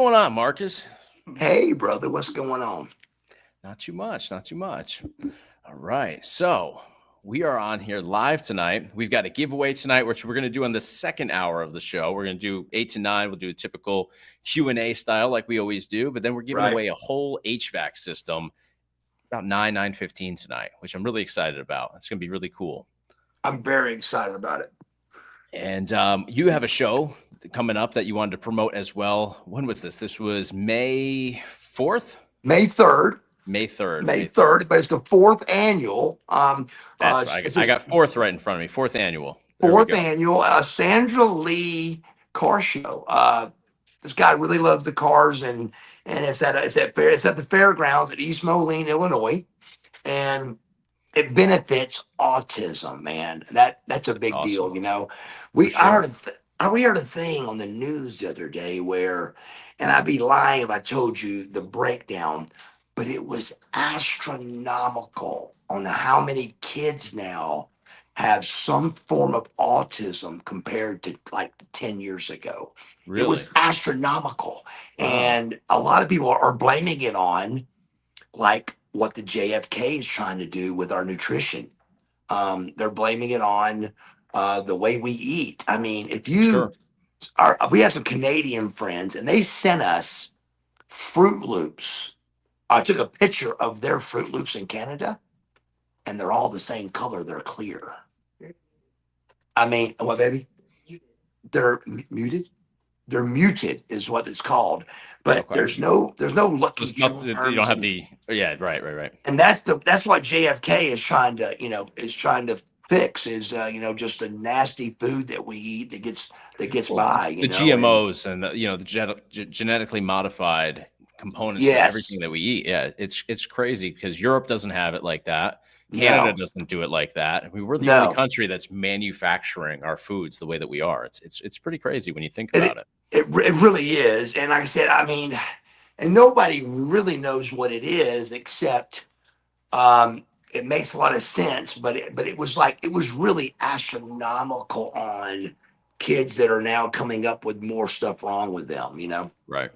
going on, Marcus? Hey, brother, what's going on? Not too much, not too much. All right. So we are on here live tonight. We've got a giveaway tonight, which we're going to do on the second hour of the show. We're going to do 8 to 9. We'll do a typical Q&A style like we always do. But then we're giving away a whole HVAC system about 9:15 tonight, which I'm really excited about. It's going to be really cool. I'm very excited about it. And you have a show coming up that you wanted to promote as well. When was this? This was May 4th? May 3rd. May 3rd. May 3rd, but it's the 4th annual. That's right. I got 4th right in front of me. 4th annual. Fourth annual Sandra Lee car show. This guy really loves the cars, and it's at the fairgrounds at East Moline, Illinois, and it benefits autism. Man, that's a big deal. You know, we heard a thing on the news the other day where, and I'd be lying if I told you the breakdown, but it was astronomical on how many kids now have some form of autism compared to like 10 years ago. Really? It was astronomical. Wow. And a lot of people are blaming it on like what the JFK is trying to do with our nutrition. They're blaming it on the way we eat. I mean, if you we have some Canadian friends and they sent us Fruit Loops. I took a picture of their Fruit Loops in Canada, and they're all the same color. They're clear. I mean, what, baby? They're muted. They're muted is what it's called. But there's no Lucky Charms. You don't have the right. And that's what JFK is trying to fix is just the nasty food that we eat that gets by. The GMOs and the genetically modified components of everything that we eat. Yeah, it's crazy because Europe doesn't have it like that. Canada doesn't do it like that. I mean, we're the only country that's manufacturing our foods the way that we are. It's pretty crazy when you think about it. It really is. And like I said, I mean, and nobody really knows what it is except it makes a lot of sense. But it was really astronomical on kids that are now coming up with more stuff wrong with them. Right.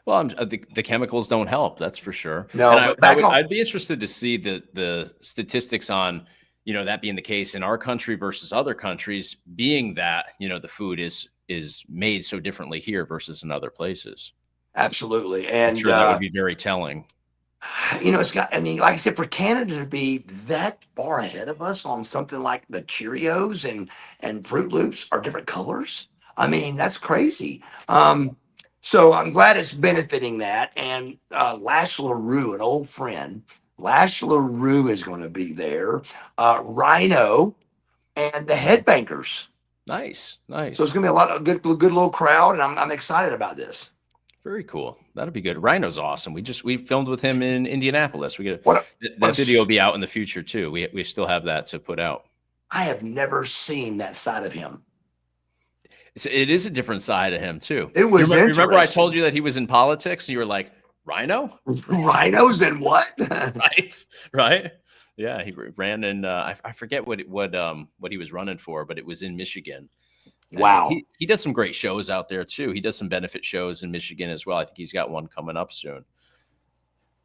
Well, the chemicals don't help. That's for sure. No, and I'd be interested to see the statistics on, that being the case in our country versus other countries, being that, the food is made so differently here versus in other places. Absolutely. And I'm sure that would be very telling. Like I said, for Canada to be that far ahead of us on something like the Cheerios and Fruit Loops are different colors. I mean, that's crazy. So I'm glad it's benefiting that. And Lash LaRue, an old friend, Lash LaRue is going to be there. Rhino and the Headbangers. Nice. So it's going to be a lot of good little crowd, and I'm excited about this. Very cool. That'll be good. Rhino's awesome. We filmed with him in Indianapolis. That video will be out in the future too. We still have that to put out. I have never seen that side of him. It is a different side of him too. It was. Remember I told you that he was in politics, and you were like, Rhino? Rhinos in what? Right. Yeah, he ran in. I forget what he was running for, but it was in Michigan. Wow. He does some great shows out there too. He does some benefit shows in Michigan as well. I think he's got one coming up soon.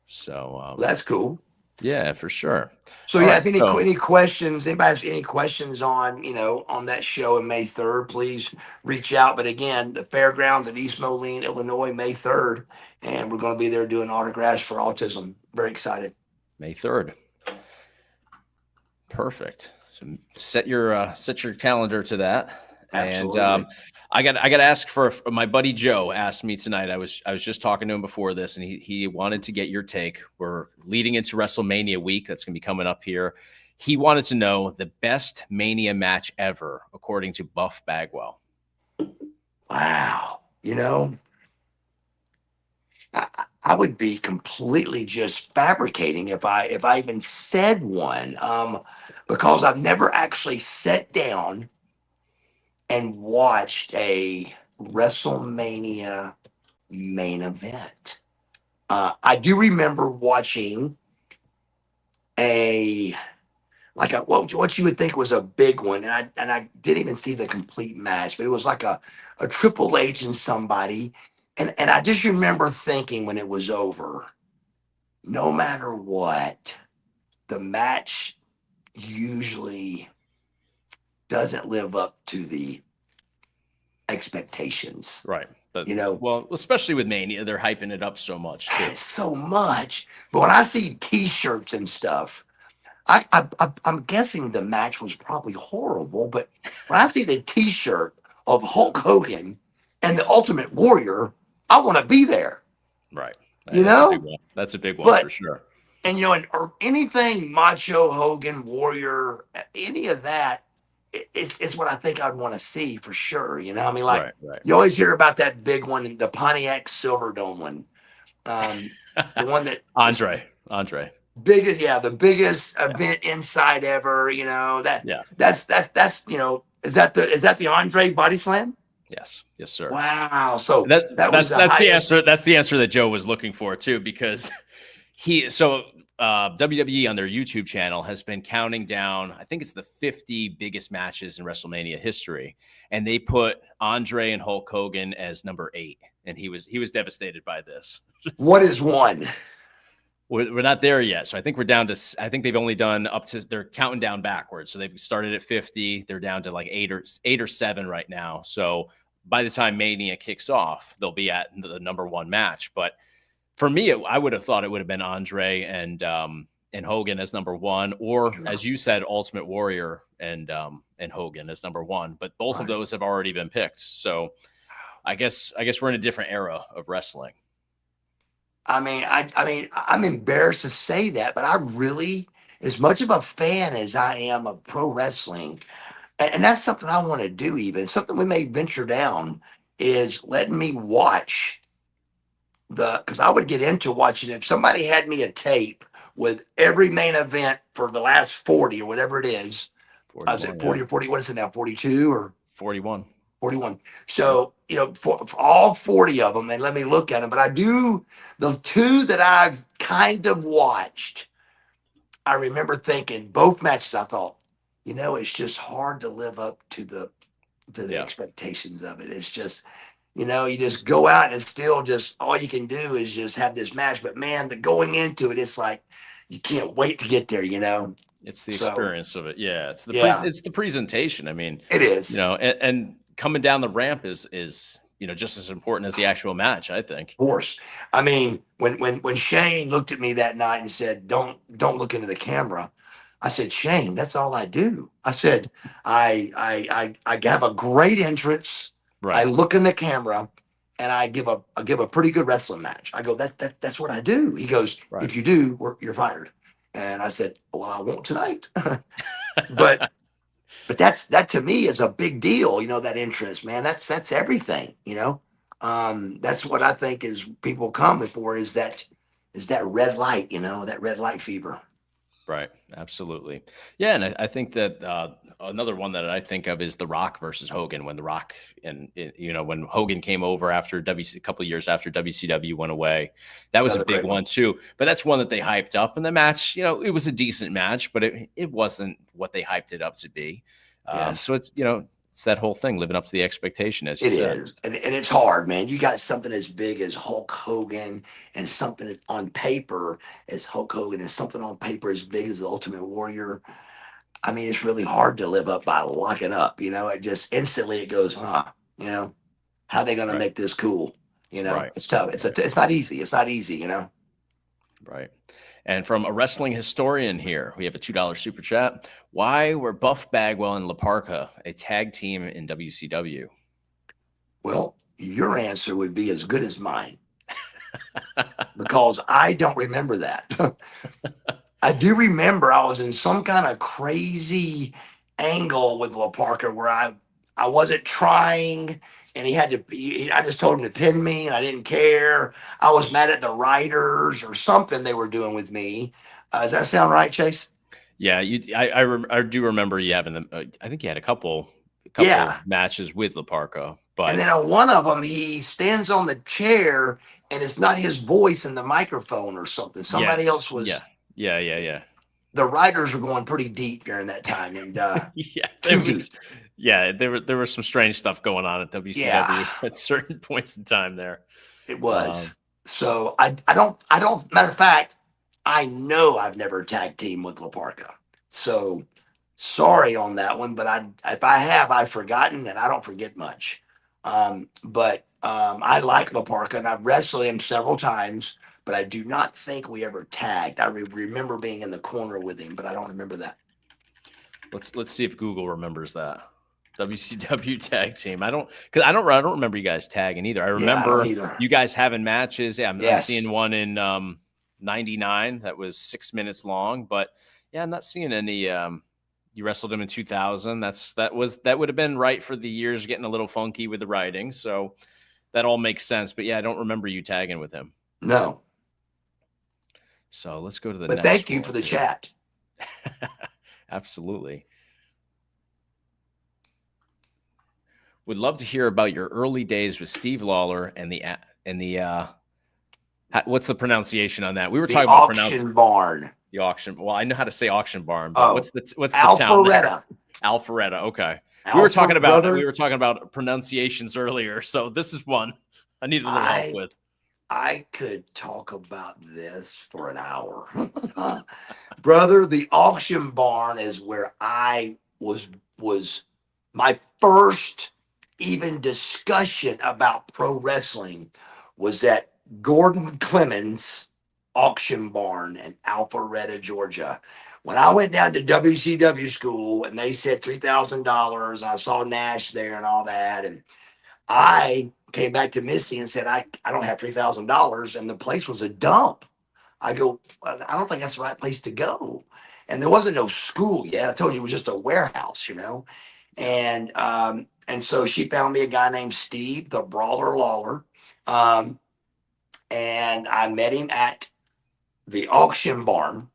So that's cool. Yeah, for sure. So if any questions, anybody has any questions on that show in May 3rd, please reach out. But again, the fairgrounds at East Moline, Illinois, May 3rd, and we're going to be there doing autographs for autism. Very excited. May 3rd. Perfect. So set your calendar to that. Absolutely. And I got to ask for my buddy Joe asked me tonight. I was just talking to him before this, and he wanted to get your take. We're leading into WrestleMania week. That's going to be coming up here. He wanted to know the best Mania match ever, according to Buff Bagwell. Wow. I would be completely just fabricating if I even said one, because I've never actually sat down and watched a WrestleMania main event. I do remember watching what you would think was a big one, and I didn't even see the complete match, but it was like a Triple H and somebody, And I just remember thinking when it was over, no matter what, the match usually doesn't live up to the expectations. Right. But Well, especially with Mania, they're hyping it up so much too. so much. But when I see T-shirts and stuff, I'm guessing the match was probably horrible. But when I see the T-shirt of Hulk Hogan and the Ultimate Warrior, I want to be there. Right. You That's a big know. one. That's a big one for But sure. and or anything Macho Hogan, Warrior, any of that, it's what I think I'd want to see for sure. I mean, like Right. Right. you always hear about that big one, the Pontiac Silverdome one, the one that is Andre. biggest, yeah, the biggest event inside ever. Yeah. That's is that the Andre Body Slam? Yes. Yes, sir. Wow. So that was That's the the highest. answer. That's the answer that Joe was looking for too, because WWE on their YouTube channel has been counting down. I think it's the 50 biggest matches in WrestleMania history, and they put Andre and Hulk Hogan as number 8, and he was devastated by this. What is one? We're not there yet, so I think we're down to. I think they've only done up to. They're counting down backwards, so they've started at 50. They're down to like 8 or 7 right now. So by the time Mania kicks off, they'll be at the number 1 match. But for me, I would have thought it would have been Andre and Hogan as number 1, or as you said, Ultimate Warrior and Hogan as number 1. But both of those have already been picked. So I guess we're in a different era of wrestling. I mean, I'm embarrassed to say that, but I really, as much of a fan as I am of pro wrestling, and that's something I want to do. Even something we may venture down is letting me watch because I would get into watching if somebody had me a tape with every main event for the last 40 or whatever it is. I was at 40 or 40. What is it now? 42 or 41. 41. So, for all 40 of them, and let me look at them. But I do, the 2 that I've kind of watched, I remember thinking both matches, I thought, it's just hard to live up to the expectations of it. It's just, you just go out and it's still just all you can do is just have this match. But man, the going into it, it's like you can't wait to get there, It's the experience of it. Yeah. It's the presentation. I mean, it is. And coming down the ramp is just as important as the actual match, I think. Of course. I mean, when Shane looked at me that night and said, don't look into the camera, I said, Shane, that's all I do. I said, I have a great entrance. Right. I look in the camera and I give a pretty good wrestling match. I go, that's what I do. He goes, if you do, you're fired. And I said, well, I won't tonight. But that to me is a big deal. That interest, man, that's everything, that's what I think is people coming for is that red light, that red light fever. Right. Absolutely. Yeah. And I think that another one that I think of is The Rock versus Hogan, when The Rock when Hogan came over after a couple of years after WCW went away. That was a big one too. But that's one that they hyped up. And the match, it was a decent match, but it wasn't what they hyped it up to be. So it's, it's that whole thing, living up to the expectation, as you said. It is. And it's hard, man. You got something as big as Hulk Hogan and something on paper as Hulk Hogan and something on paper as big as the Ultimate Warrior. I mean, it's really hard to live up by locking up. It just instantly it goes, how are they going to make this cool? It's tough. It's not easy. It's not easy, Right. And from a wrestling historian here, we have a $2 super chat. Why were Buff Bagwell and La Parka a tag team in WCW? Well, your answer would be as good as mine because I don't remember that. I do remember I was in some kind of crazy angle with La Parka where I wasn't trying and I just told him to pin me and I didn't care. I was mad at the writers or something they were doing with me. Does that sound right, Chase? Yeah, I do remember you having them. I think you had a couple matches with La Parka, but and then on one of them he stands on the chair and it's not his voice in the microphone or something. Somebody else was. Yeah. The writers were going pretty deep during that time, and there was some strange stuff going on at WCW at certain points in time there. It Um, was. So I don't, matter of fact, I know I've never tag team with LaParca. So sorry on that one, but if I have, I've forgotten and I don't forget much. But I like LaParca and I've wrestled him several times, but I do not think we ever tagged. I remember being in the corner with him, but I don't remember that. let's see if Google remembers that. WCW tag team. I don't remember you guys tagging either. I Yeah, I don't remember either. you guys having matches. Yeah, I'm Yes. seeing one in 99 that was 6 minutes long, but yeah, I'm not seeing any you wrestled him in 2000. That would have been right for the years getting a little funky with the writing. So that all makes sense, but yeah, I don't remember you tagging with him. No. So let's go to the But next thank you one for the here. chat. Absolutely. Would love to hear about your early days with Steve Lawler and the what's the pronunciation on that? We were The talking about auction barn. the auction. Well, I know how to say auction barn, but Oh, what's the town there? Alpharetta. Alpharetta. Okay. Alpha, We were brother. talking about pronunciations earlier, so this is one I need a little help with. I could talk about this for an hour. Brother, the auction barn is where I was my first even discussion about pro wrestling was at Gordon Clemens auction barn in Alpharetta, Georgia. When I went down to WCW school and they said $3,000, I saw Nash there and all that, and I came back to Missy and said, I don't have $3,000. And the place was a dump. I go, "Well, I don't think that's the right place to go." And there wasn't no school yet. I told you it was just a warehouse, you know. And so she found me a guy named Steve, the Brawler Lawler. Um, and I met him at the auction barn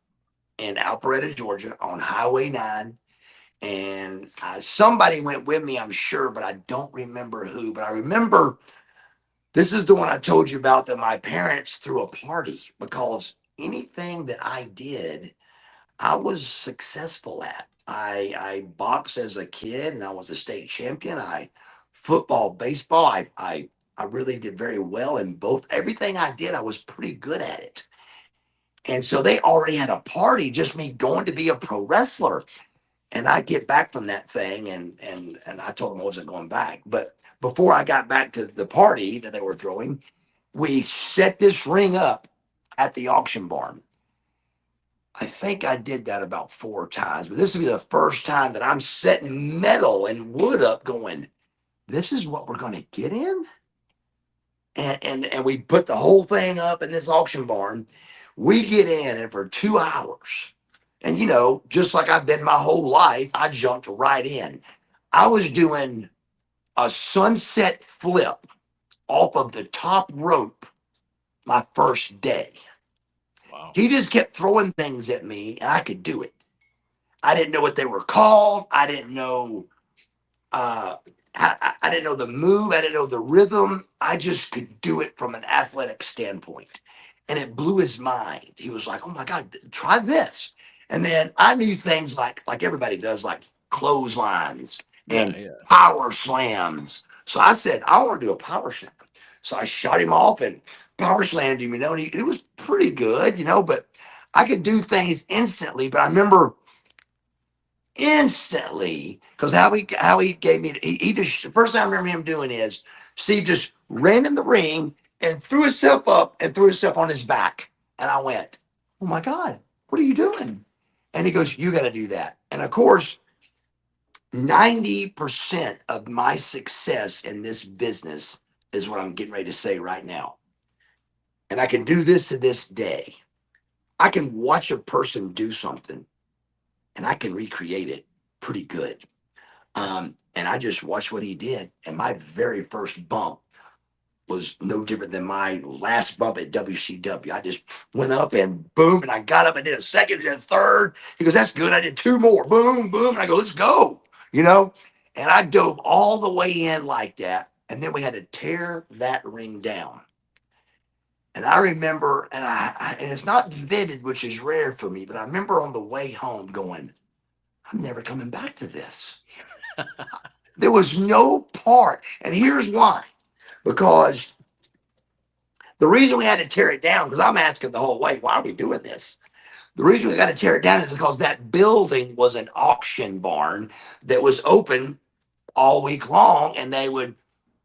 in Alpharetta, Georgia on Highway 9. And somebody went with me, I'm sure, but I don't remember who. But I remember this is the one I told you about that my parents threw a party because anything that I did, I was successful at. I boxed as a kid and I was a state champion. I football, baseball. I really did very well in both. Everything I did, I was pretty good at it. And so they already had a party, just me going to be a pro wrestler. And I get back from that thing, and I told them I wasn't going back. But before I got back to the party that they were throwing, we set this ring up at the auction barn. I think I did that about 4 times, but this will be the first time that I'm setting metal and wood up going, this is what we're going to get in. And we put the whole thing up in this auction barn. We get in, and for 2 hours, and you know, just like I've been my whole life, I jumped right in. I was doing a sunset flip off of the top rope my first day. Wow. He just kept throwing things at me, and I could do it. I didn't know what they were called. I didn't know. I didn't know the move. I didn't know the rhythm. I just could do it from an athletic standpoint, and it blew his mind. He was like, "Oh my God, try this!" And then I knew things like everybody does, like clotheslines and Yeah. power slams. So I said, "I want to do a power slam." So I shot him off and power slammed him. You know, and it was pretty good, you know. But I could do things instantly. But I remember instantly because how he gave me he just the first time I remember him doing is Steve just ran in the ring and threw himself up and threw himself on his back, and I went, "Oh my God, what are you doing?" And he goes, "You got to do that." And of course, 90% of my success in this business is what I'm getting ready to say right now, and I can do this to this day. I can watch a person do something and I can recreate it pretty good. And I just watched what he did. And my very first bump was no different than my last bump at WCW. I just went up and boom, and I got up and did a second and a third. He goes, "That's good." I did 2 more. Boom, boom. And I go, "Let's go." You know? And I dove all the way in like that. And then we had to tear that ring down. And I remember, and it's not vivid, which is rare for me, but I remember on the way home going, "I'm never coming back to this." There was no part. And here's why. Because The reason we had to tear it down, because I'm asking the whole way, why are we doing this? The reason we got to tear it down is because that building was an auction barn that was open all week long, and they would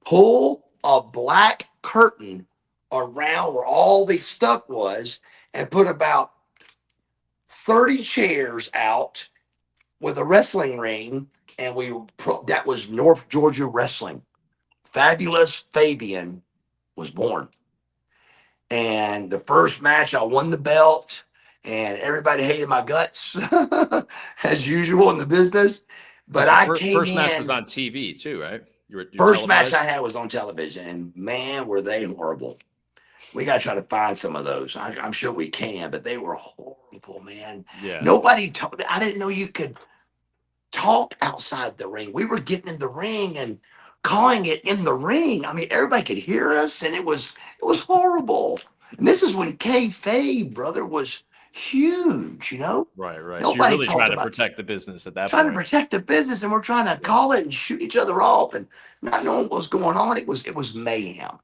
pull a black curtain around where all the stuff was and put about 30 chairs out with a wrestling ring, and that was North Georgia Wrestling. Fabulous Fabian was born. And the first match, I won the belt, and everybody hated my guts, as usual in the business. But I came first in. match was on TV too, right? First match I had was on television, and man, were they horrible. We got to try to find some of those. I'm sure we can, but they were horrible, man. Yeah. Nobody talked. I didn't know you could talk outside the ring. We were getting in the ring and calling it in the ring. I mean, everybody could hear us, and it was horrible. And this is when kayfabe, brother, was huge. You know, right. Nobody so you're really talked trying to about protect the business at that trying point. to protect the business, and we're trying to call it and shoot each other off, and not knowing what was going on. It was mayhem.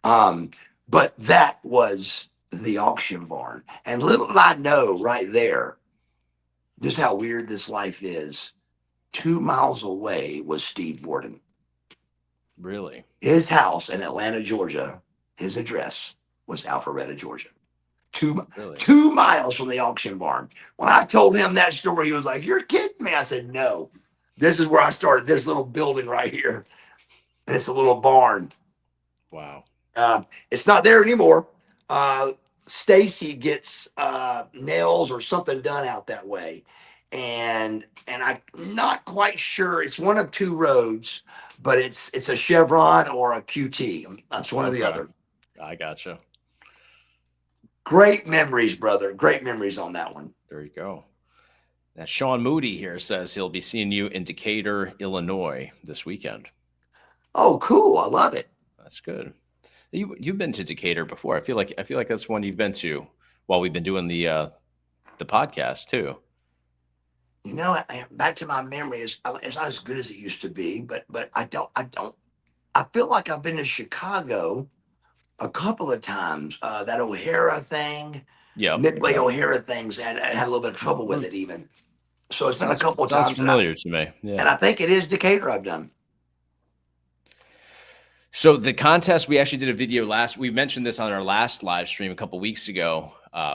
But that was the auction barn, and little did I know right there just how weird this life is. 2 miles away was Steve Borden. Really? His house in Atlanta, Georgia, his address was Alpharetta, Georgia. 2 miles from the auction barn. When I told him that story, he was like, "You're kidding me." I said, "No, this is where I started, this little building right here. And it's a little barn." Wow. It's not there anymore. Stacy gets nails or something done out that way. And I'm not quite sure. It's one of two roads, but it's a Chevron or a QT. That's one or the other. I gotcha. Great memories, brother. Great memories on that one. There you go. Now, Sean Moody here says he'll be seeing you in Decatur, Illinois this weekend. Oh, cool. I love it. That's good. You've been to Decatur before. I feel like that's one you've been to while we've been doing the podcast too. You know, back to my memory, it's not as good as it used to be, but I feel like I've been to Chicago a couple of times. That O'Hara thing, Midway O'Hara things had a little bit of trouble with it even. So it's been a couple of times. Sounds familiar to me. Yeah. And I think it is Decatur I've done. So the contest, we actually did a video we mentioned this on our last live stream a couple weeks ago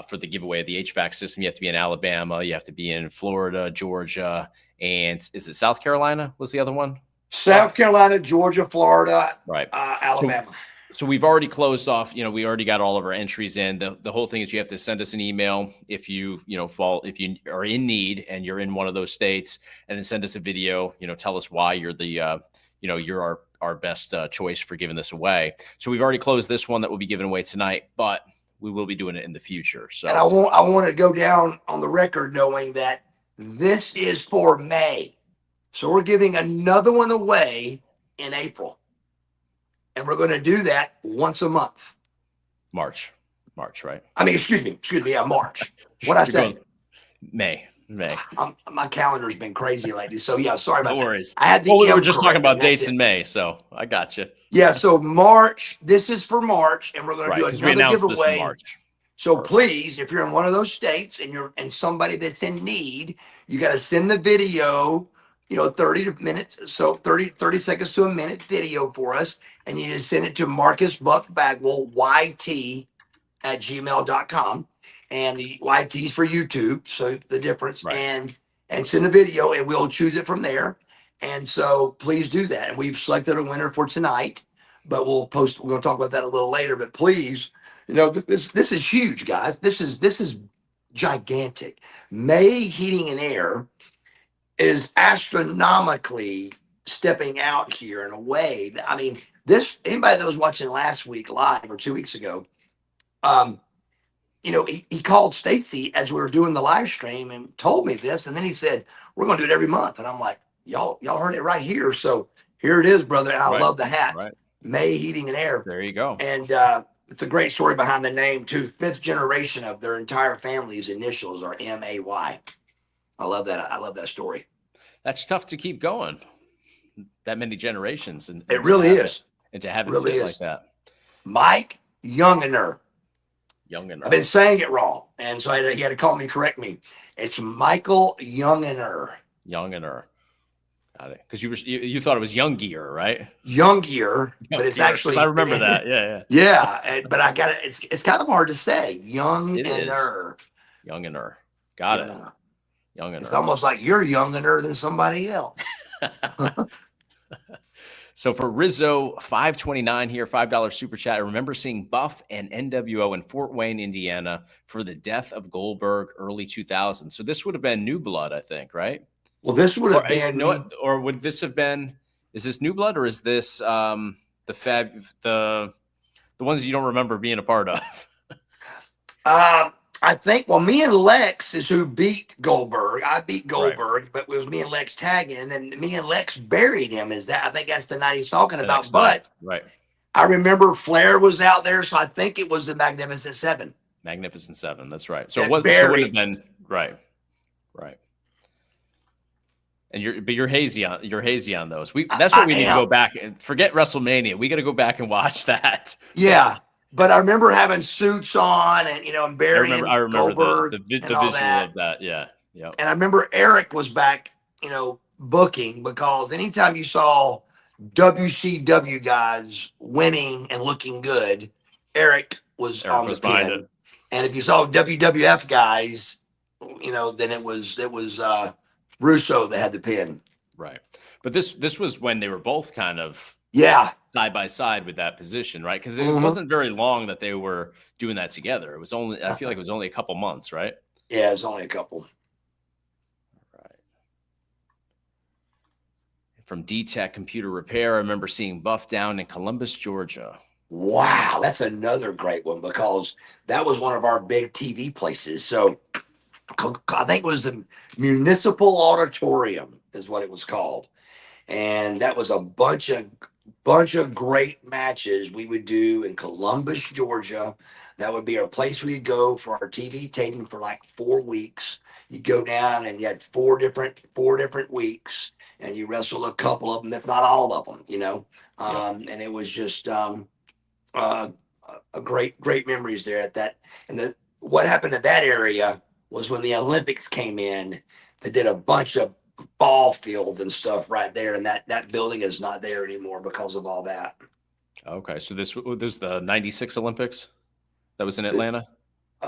for the giveaway of the HVAC system. You have to be in Alabama, you have to be in Florida, Georgia, and is it South Carolina was the other one? South Carolina, Georgia, Florida, right, Alabama. So we've already closed off, we already got all of our entries in. The whole thing is you have to send us an email if you if you are in need and you're in one of those states, and then send us a video, tell us why you're the, you're our best choice for giving this away. So we've already closed this one that will be given away tonight, but we will be doing it in the future. So and I want to go down on the record knowing that this is for May. So we're giving another one away in April. And we're going to do that once a month. March, right? I mean, excuse me. Yeah, March. What I say? May. My calendar's been crazy lately. So yeah, sorry about that. No worries. I had the we were just talking about dates in May, so I got you. Yeah, so March, this is for March, and we're going to do another giveaway. March. So please, if you're in one of those states and somebody that's in need, you got to send the video, 30 seconds to a minute video for us. And you just send it to Marcus Buck Bagwell, YT@gmail.com. And the YT is for YouTube. So the difference. Right. And send a video and we'll choose it from there. And so please do that. And we've selected a winner for tonight, but we're going to talk about that a little later, but please, this is huge, guys. This is gigantic. May Heating and Air is astronomically stepping out here in a way that, I mean, anybody that was watching last week live or 2 weeks ago, he called Stacy as we were doing the live stream and told me this. And then he said, "We're going to do it every month." And I'm like, y'all heard it right here. So here it is, brother. And I love the hat. Right. May Heating and Air. There you go. And it's a great story behind the name too. 5th generation of their entire family's initials are MAY. I love that. I love that story. That's tough to keep going that many generations. And it really is. And to have it fit like that. Mike, Youngener. Youngener. I've been saying it wrong, and so he had to call me, correct me. It's Michael Youngener. Youngener. Got it. Because you thought it was Youngier, right? Youngier, but it's actually. I remember that. Yeah. Yeah, but I got it. It's kind of hard to say. It is. Youngener. Youngener. Got it. Youngener. It's almost like you're younger than somebody else. So for Rizzo, 529 here, $5 super chat. I remember seeing Buff and NWO in Fort Wayne, Indiana for the death of Goldberg early 2000s. So this would have been New Blood, I think, right? Well, this would have been. Or would this have been? Is this New Blood or is this the ones you don't remember being a part of? I think, well, me and Lex is who beat Goldberg. I beat Goldberg, right. But it was me and Lex tagging, and then me and Lex buried him. I think that's the night he's talking about. But right. I remember Flair was out there, so I think it was the Magnificent Seven. Magnificent Seven, that's right. So it would have been right. And you're hazy on those. That's what we need to go back and forget WrestleMania. We got to go back and watch that. Yeah. But I remember having suits on and, and burying Goldberg the visual that. of that. Yeah. Yeah. And I remember Eric was back, booking, because anytime you saw WCW guys winning and looking good, Eric was on the pin. And if you saw WWF guys, then it was Russo that had the pin. Right. But this was when they were both kind of side by side with that position, right? Because it wasn't very long that they were doing that together. It was only, I feel like it was only a couple months, right? Yeah, it was only a couple. Right. From D-Tech Computer Repair, I remember seeing Buff down in Columbus, Georgia. Wow, that's another great one, because that was one of our big TV places. So I think it was the Municipal Auditorium is what it was called. And that was a bunch of great matches we would do in Columbus, Georgia. That would be our place we would go for our TV taping for like 4 weeks. You go down and you had four different weeks, and you wrestled a couple of them, if not all of them, and it was just a great memories there at that. And what happened at that area was when the Olympics came in, they did a bunch of ball fields and stuff right there, and that building is not there anymore because of all that. Okay, so this was the 96 Olympics that was in Atlanta?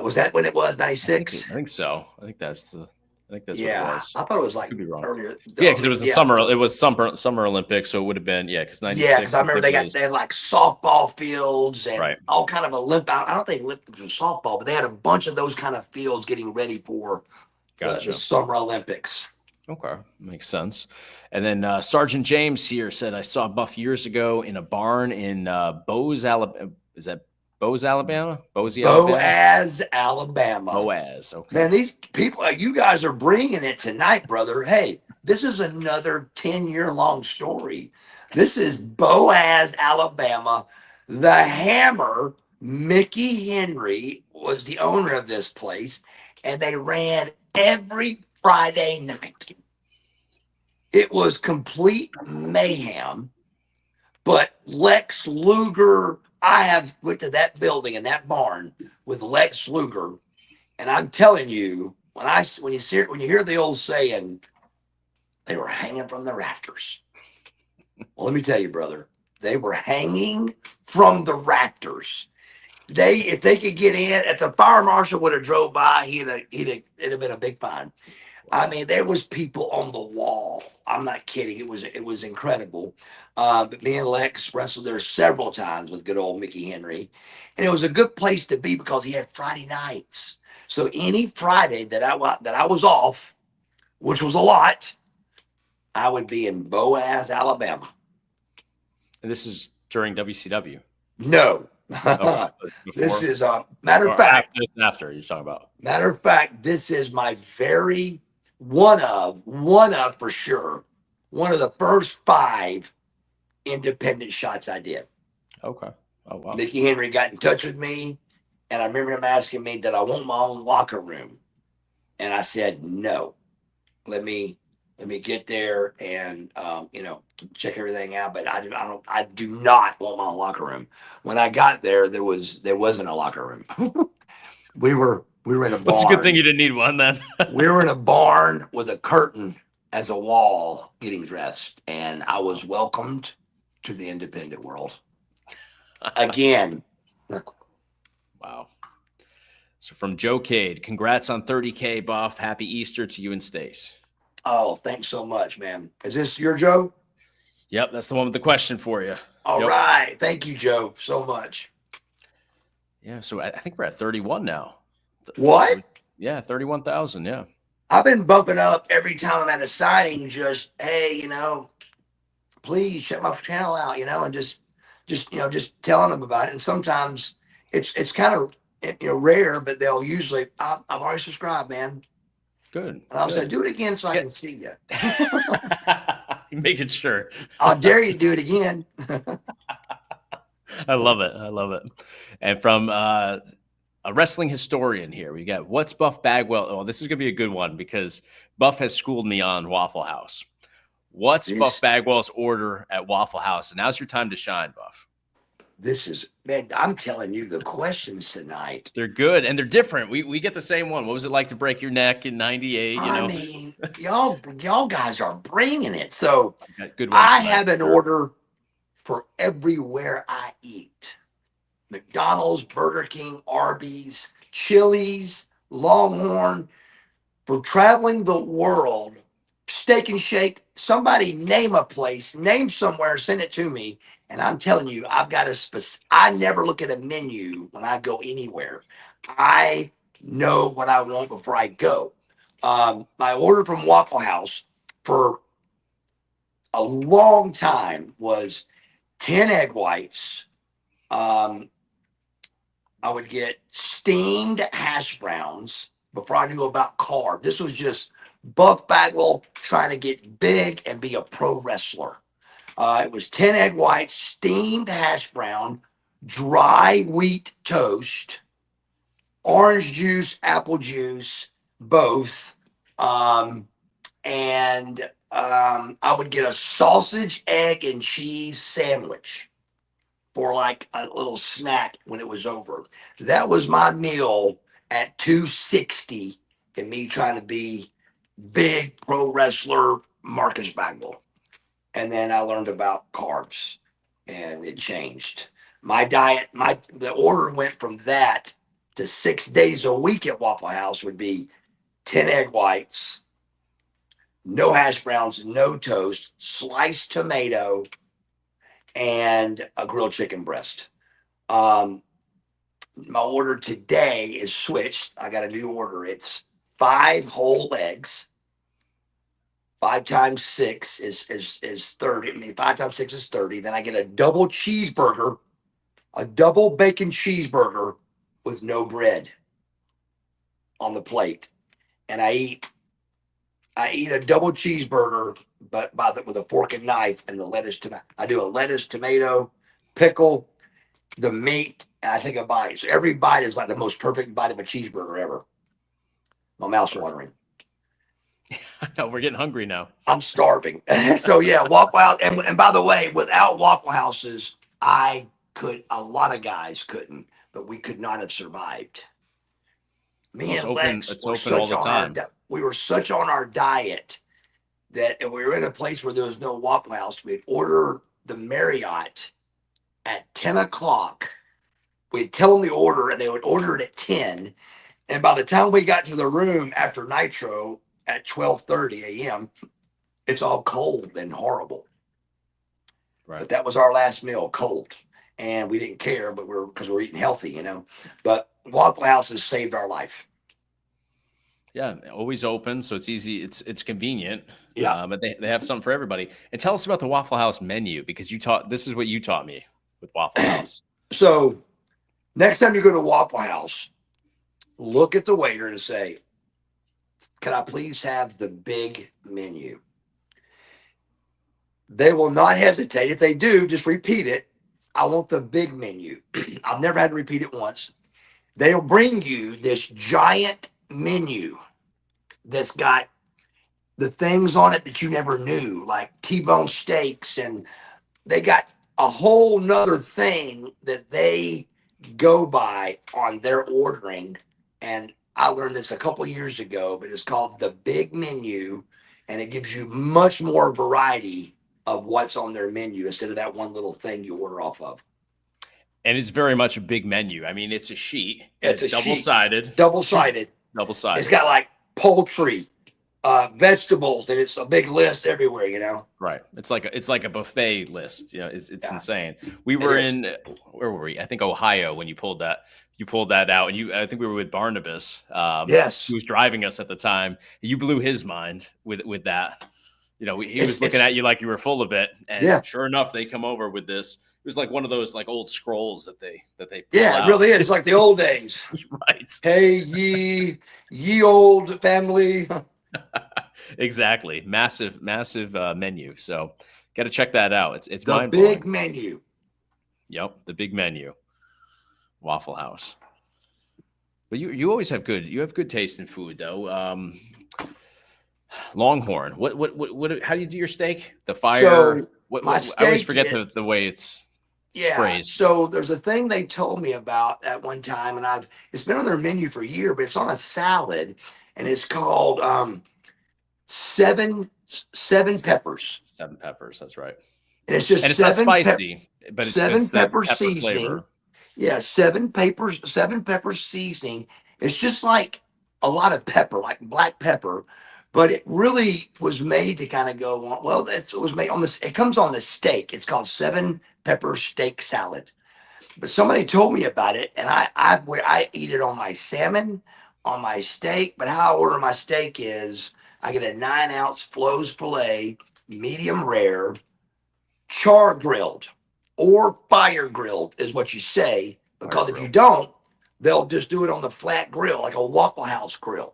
Was that when it was, 96? I think so. I think that's what it was. I thought it was like could be wrong. Earlier. Yeah, because it was the summer. It was summer Olympics, so it would have been because 96. Yeah, because I remember they had like softball fields and all kind of Olympic. I don't think Olympics was softball, but they had a bunch of those kind of fields getting ready for the Summer Olympics. Okay, makes sense. And then Sergeant James here said, I saw Buff years ago in a barn in Boaz, Alabama. Is that Boaz, Alabama? Boaz, Alabama. Boaz, okay. Man, these people, you guys are bringing it tonight, brother. Hey, this is another 10-year-long story. This is Boaz, Alabama. The Hammer, Mickey Henry, was the owner of this place, and they ran every Friday night. It was complete mayhem, but Lex Luger, I have went to that building and that barn with Lex Luger, and I'm telling you, when you hear the old saying, they were hanging from the rafters. Well, let me tell you, brother, they were hanging from the rafters. If they could get in, if the fire marshal would have drove by, it'd have been a big fine. I mean, there was people on the wall. I'm not kidding. It was incredible. But me and Lex wrestled there several times with good old Mickey Henry. And it was a good place to be because he had Friday nights. So any Friday that I was off, which was a lot, I would be in Boaz, Alabama. And this is during WCW? No. Okay. This is matter of fact. After you're talking about. Matter of fact, this is my very one of for sure, one of the first 5 independent shots I did. Okay. Oh wow. Mickey Henry got in touch with me, and I remember him asking me, did I want my own locker room? And I said, no. Let me Let me get there and check everything out. But I do not want my locker room. When I got there, there wasn't a locker room. We were in a Well, it's a good thing barn. you didn't need one then. We were in a barn with a curtain as a wall getting dressed, and I was welcomed to the independent world again. Wow. So from Joe Cade, congrats on 30K, Buff. Happy Easter to you and Stace. Oh, thanks so much, man. Is this your Joe? Yep, that's the one with the question for you. All right. Thank you, Joe, so much. Yeah, so I think we're at 31 now. What? Yeah, 31,000. Yeah. I've been bumping up every time I'm at a signing. Just hey, please check my channel out, and just telling them about it. And sometimes it's kind of rare, but they'll usually I've already subscribed, man. Good. And I'll say, do it again so I can see you. Making sure. I'll dare you to do it again. I love it. I love it. And from a wrestling historian here, we got what's Buff Bagwell? Oh, this is going to be a good one because Buff has schooled me on Waffle House. What's Buff Bagwell's order at Waffle House? And now's your time to shine, Buff. This is, man, I'm telling you the questions tonight. They're good and they're different. We get the same one. What was it like to break your neck in 98? I mean, y'all guys are bringing it. So good I have an order for everywhere I eat. McDonald's, Burger King, Arby's, Chili's, Longhorn. For traveling the world, Steak and Shake, somebody name a place, name somewhere, send it to me. And I'm telling you, I've got I never look at a menu when I go anywhere. I know what I want before I go. My order from Waffle House for a long time was 10 egg whites. I would get steamed hash browns before I knew about carb. This was just Buff Bagwell trying to get big and be a pro wrestler. It was 10 egg whites, steamed hash brown, dry wheat toast, orange juice, apple juice, both. And I would get a sausage, egg, and cheese sandwich for like a little snack when it was over. That was my meal at 260 and me trying to be big pro wrestler Marcus Bagwell. And then I learned about carbs and it changed. My diet, the order went from that to 6 days a week at Waffle House would be 10 egg whites, no hash browns, no toast, sliced tomato, and a grilled chicken breast. My order today is switched. I got a new order. It's 5 whole eggs. 5 times 6 is 30. I mean, 5 times 6 is 30. Then I get a double cheeseburger, a double bacon cheeseburger with no bread on the plate. And I eat a double cheeseburger, but with a fork and knife and the lettuce. I do a lettuce, tomato, pickle, the meat, and I take a bite. So every bite is like the most perfect bite of a cheeseburger ever. My mouth's watering. I know, we're getting hungry now. I'm starving. So yeah, Waffle House. And by the way, without Waffle Houses, a lot of guys couldn't, but we could not have survived. Me and Lex were such all the time. We were such on our diet that if we were in a place where there was no Waffle House, we'd order the Marriott at 10 o'clock. We'd tell them the order and they would order it at 10. And by the time we got to the room after Nitro at 12:30 a.m., it's all cold and horrible. Right. But that was our last meal, cold. And we didn't care, but because we're eating healthy, But Waffle House has saved our life. Yeah, always open, so it's easy. It's convenient. Yeah, but they have something for everybody. And tell us about the Waffle House menu because this is what you taught me with Waffle House. So next time you go to Waffle House, look at the waiter and say, "Can I please have the big menu?" They will not hesitate. If they do, just repeat it. I want the big menu. I've never had to repeat it once. They'll bring you this giant menu that's got the things on it that you never knew, like T-bone steaks, and they got a whole nother thing that they go by on their ordering. And I learned this a couple years ago, but it's called the Big Menu, and it gives you much more variety of what's on their menu instead of that one little thing you order off of. And it's very much a big menu. I mean, it's a sheet. It's a double-sided. Double-sided. Double-sided. It's got like poultry, vegetables, and it's a big list everywhere, you know. Right. It's like a buffet list. You know, it's insane. We were in, where were we? I think Ohio when you pulled that out, and I think we were with Barnabas. Yes. Who was driving us at the time. You blew his mind with that. You know, he was looking at you like you were full of it, and sure enough, they come over with this. It was like one of those like old scrolls that they pull out. It really is. It's like the old days. Right. Hey, ye old family. Exactly. Massive menu. So got to check that out. It's the big menu. Yep, the big menu. Waffle House. But you always have good taste in food though. Longhorn. What how do you do your steak? The fire. So I always forget the way it's phrased. So there's a thing they told me about at one time, and it's been on their menu for a year, but it's on a salad, and it's called seven peppers. 7 peppers, that's right. And it's just it's not spicy, but it's seven pepper pepper seasoning. Flavor. Yeah, 7 pepper seasoning. It's just like a lot of pepper, like black pepper, but it really was made to kind of go on. Well, it was made on this. It comes on the steak. It's called 7 pepper steak salad. But somebody told me about it, and I eat it on my salmon, on my steak. But how I order my steak is I get a 9-ounce Flo's filet, medium rare, char grilled or fire grilled is what you say, because if you don't, they'll just do it on the flat grill, like a Waffle House grill.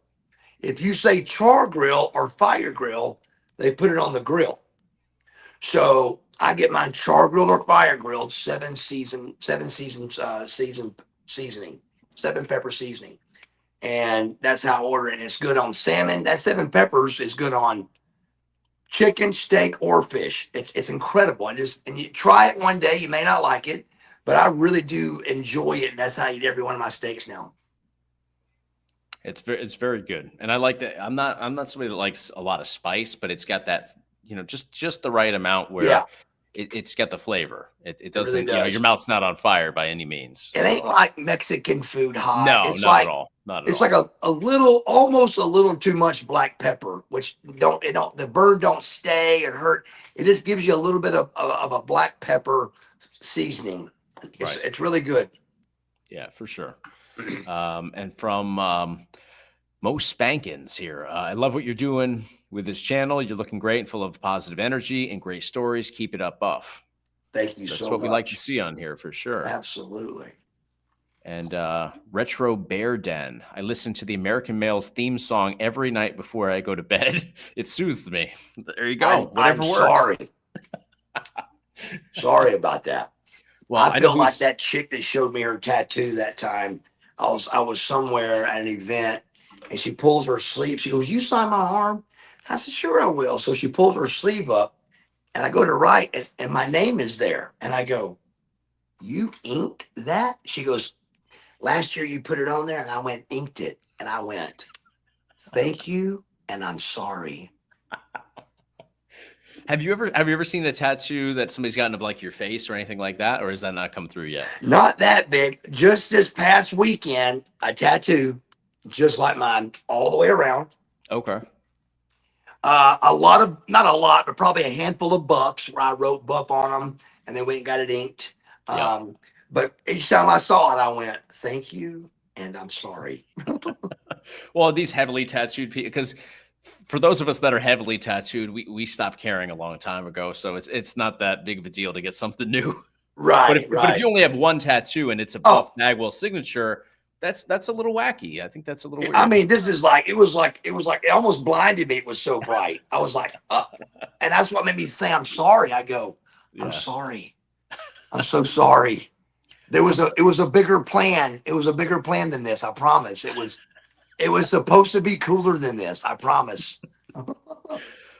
If you say char grill or fire grill, they put it on the grill. So I get mine char grilled or fire grilled, 7 seasoning, 7 pepper seasoning. And that's how I order it. It's good on salmon. That 7 peppers is good on chicken, steak, or fish. It's incredible. And you try it one day, you may not like it, but I really do enjoy it. And that's how I eat every one of my steaks now. It's very good. And I like that. I'm not somebody that likes a lot of spice, but it's got that, you know, just the right amount where it's got the flavor. It doesn't, really does. Your mouth's not on fire by any means. It ain't like Mexican food hot. No, it's not like, at all. Not at it's all. like a little, almost a little too much black pepper, which the burn don't stay and hurt. It just gives you a little bit of a black pepper seasoning. It's really good. Yeah, for sure. And from Mo Spankins here. I love what you're doing with this channel. You're looking great and full of positive energy and great stories. Keep it up, Buff. Thank you so much. That's what we like to see on here for sure. Absolutely. And Retro Bear Den. I listen to the American Male's theme song every night before I go to bed. It soothes me. There you go. Whatever works. Sorry. Sorry about that. Well, I feel like that chick that showed me her tattoo that time. I was somewhere at an event, and she pulls her sleeve. She goes, "You sign my arm?" I said, "Sure, I will." So she pulls her sleeve up, and I go to write, and my name is there. And I go, "You inked that?" She goes, "Last year you put it on there." And I went, "Inked it." And I went, "Thank you, and I'm sorry." Have you ever seen a tattoo that somebody's gotten of like your face or anything like that, or has that not come through yet? Not that big. Just this past weekend, a tattoo just like mine all the way around. Okay. Not a lot, but probably a handful of buffs where I wrote buff on them, and then went and got it inked. But each time I saw it, I went, "Thank you, and I'm sorry." Well, these heavily tattooed people, because for those of us that are heavily tattooed, we stopped caring a long time ago. So it's not that big of a deal to get something new. Right. But if you only have one tattoo and it's a Buff Bagwell signature, that's a little wacky. I think that's a little weird. I mean, this is like, it was like, it almost blinded me. It was so bright. I was like, and that's what made me say, "I'm sorry." I go, "I'm sorry. I'm so sorry." It was a bigger plan. It was a bigger plan than this. I promise. It was supposed to be cooler than this. I promise.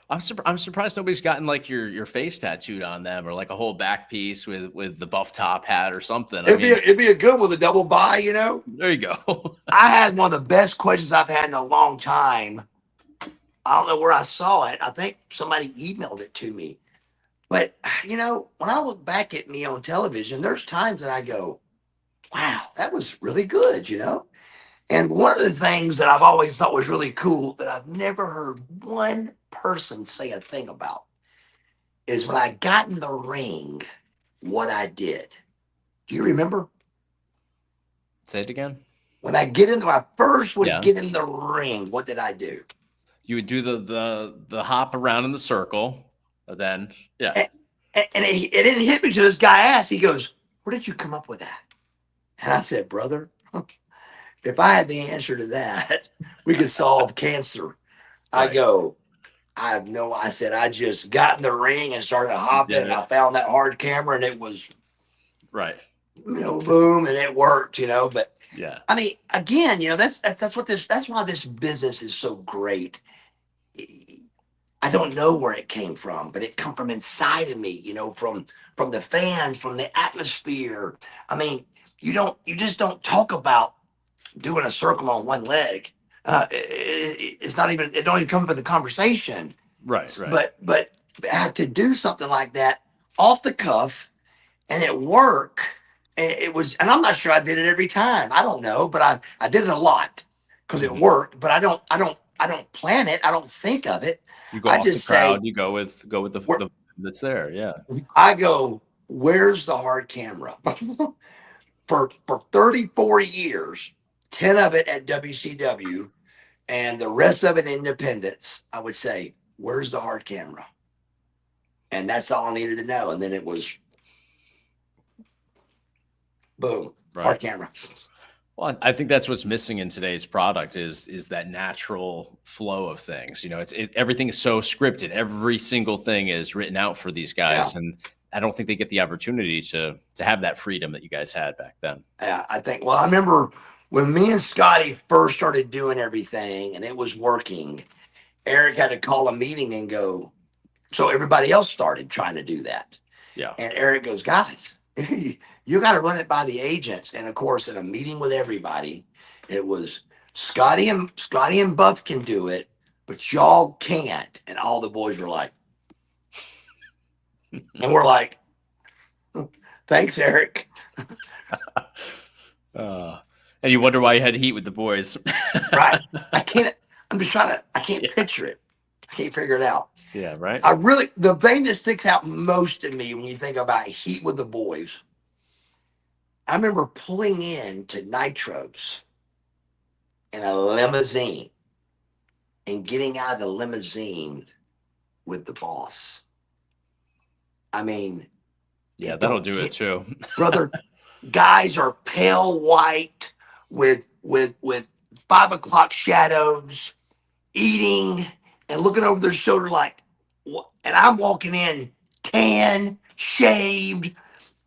I'm surprised nobody's gotten like your face tattooed on them, or like a whole back piece with the buff top hat or something. I mean, It'd be a good one with a double buy, you know. there you go. I had one of the best questions I've had in a long time. I don't know where I saw it. I think somebody emailed it to me. But you know, when I look back at me on television, there's times that I go, wow, that was really good, you know? And one of the things that I've always thought was really cool that I've never heard one person say a thing about is when I got in the ring, what I did. Do you remember? Say it again. When I first would Yeah. get in the ring, what did I do? You would do the hop around in the circle, then yeah. And it didn't hit me till this guy asked. He goes, "Where did you come up with that?" And I said, "Brother, if I had the answer to that, we could solve cancer." I Right. go, I said, I just got in the ring and started You hopping, did and it. I found that hard camera, and it was, Right. you know, boom, and it worked, you know. But Yeah. I mean, again, you know, that's why this business is so great. I don't know where it came from, but it come from inside of me, you know, from the fans, from the atmosphere. I mean, you just don't talk about doing a circle on one leg. It's not even, it don't even come from the conversation. Right. Right. But to do something like that off the cuff and it work, it was, and I'm not sure I did it every time. I don't know, but I did it a lot because it Mhm. worked. But I don't plan it. I don't think of it. You go I off the just say, crowd. You go with the that's there. Yeah. I go, where's the hard camera? For 34 years, 10 of it at WCW and the rest of it Independence, I would say, where's the hard camera? And that's all I needed to know. And then it was boom, hard Right. camera. Well, I think that's what's missing in today's product is that natural flow of things. You know, everything is so scripted. Every single thing is written out for these guys, and I don't think they get the opportunity to have that freedom that you guys had back then. Yeah, I think. Well, I remember when me and Scotty first started doing everything, and it was working. Eric had to call a meeting and go. So everybody else started trying to do that. Yeah. And Eric goes, guys, you got to run it by the agents. And of course, in a meeting with everybody, it was Scotty and Buff can do it, but y'all can't. And all the boys were like, and we're like, thanks, Eric. And you wonder why you had heat with the boys. Right. I can't picture it. I can't figure it out. Yeah, right. The thing that sticks out most to me when you think about heat with the boys, I remember pulling in to Nitros in a limousine and getting out of the limousine with the boss. I mean, yeah, that'll do it too. Brother, guys are pale white with 5 o'clock shadows, eating and looking over their shoulder like, what? And I'm walking in tan, shaved,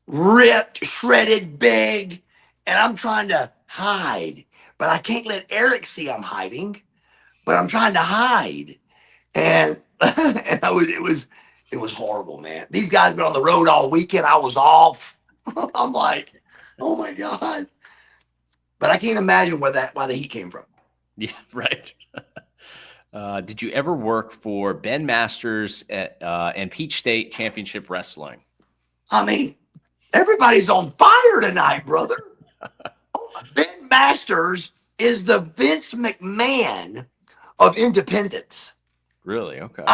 ripped, shredded, big, and I'm trying to hide, but I can't let Eric see I'm hiding, but I'm trying to hide. And, and it was horrible, man. These guys been on the road all weekend. I was off. I'm like, oh my God. But I can't imagine why the heat came from. Yeah, right. Did you ever work for Ben Masters and Peach State Championship Wrestling? I mean, everybody's on fire tonight, brother. Ben Masters is the Vince McMahon of independence. Really? Okay.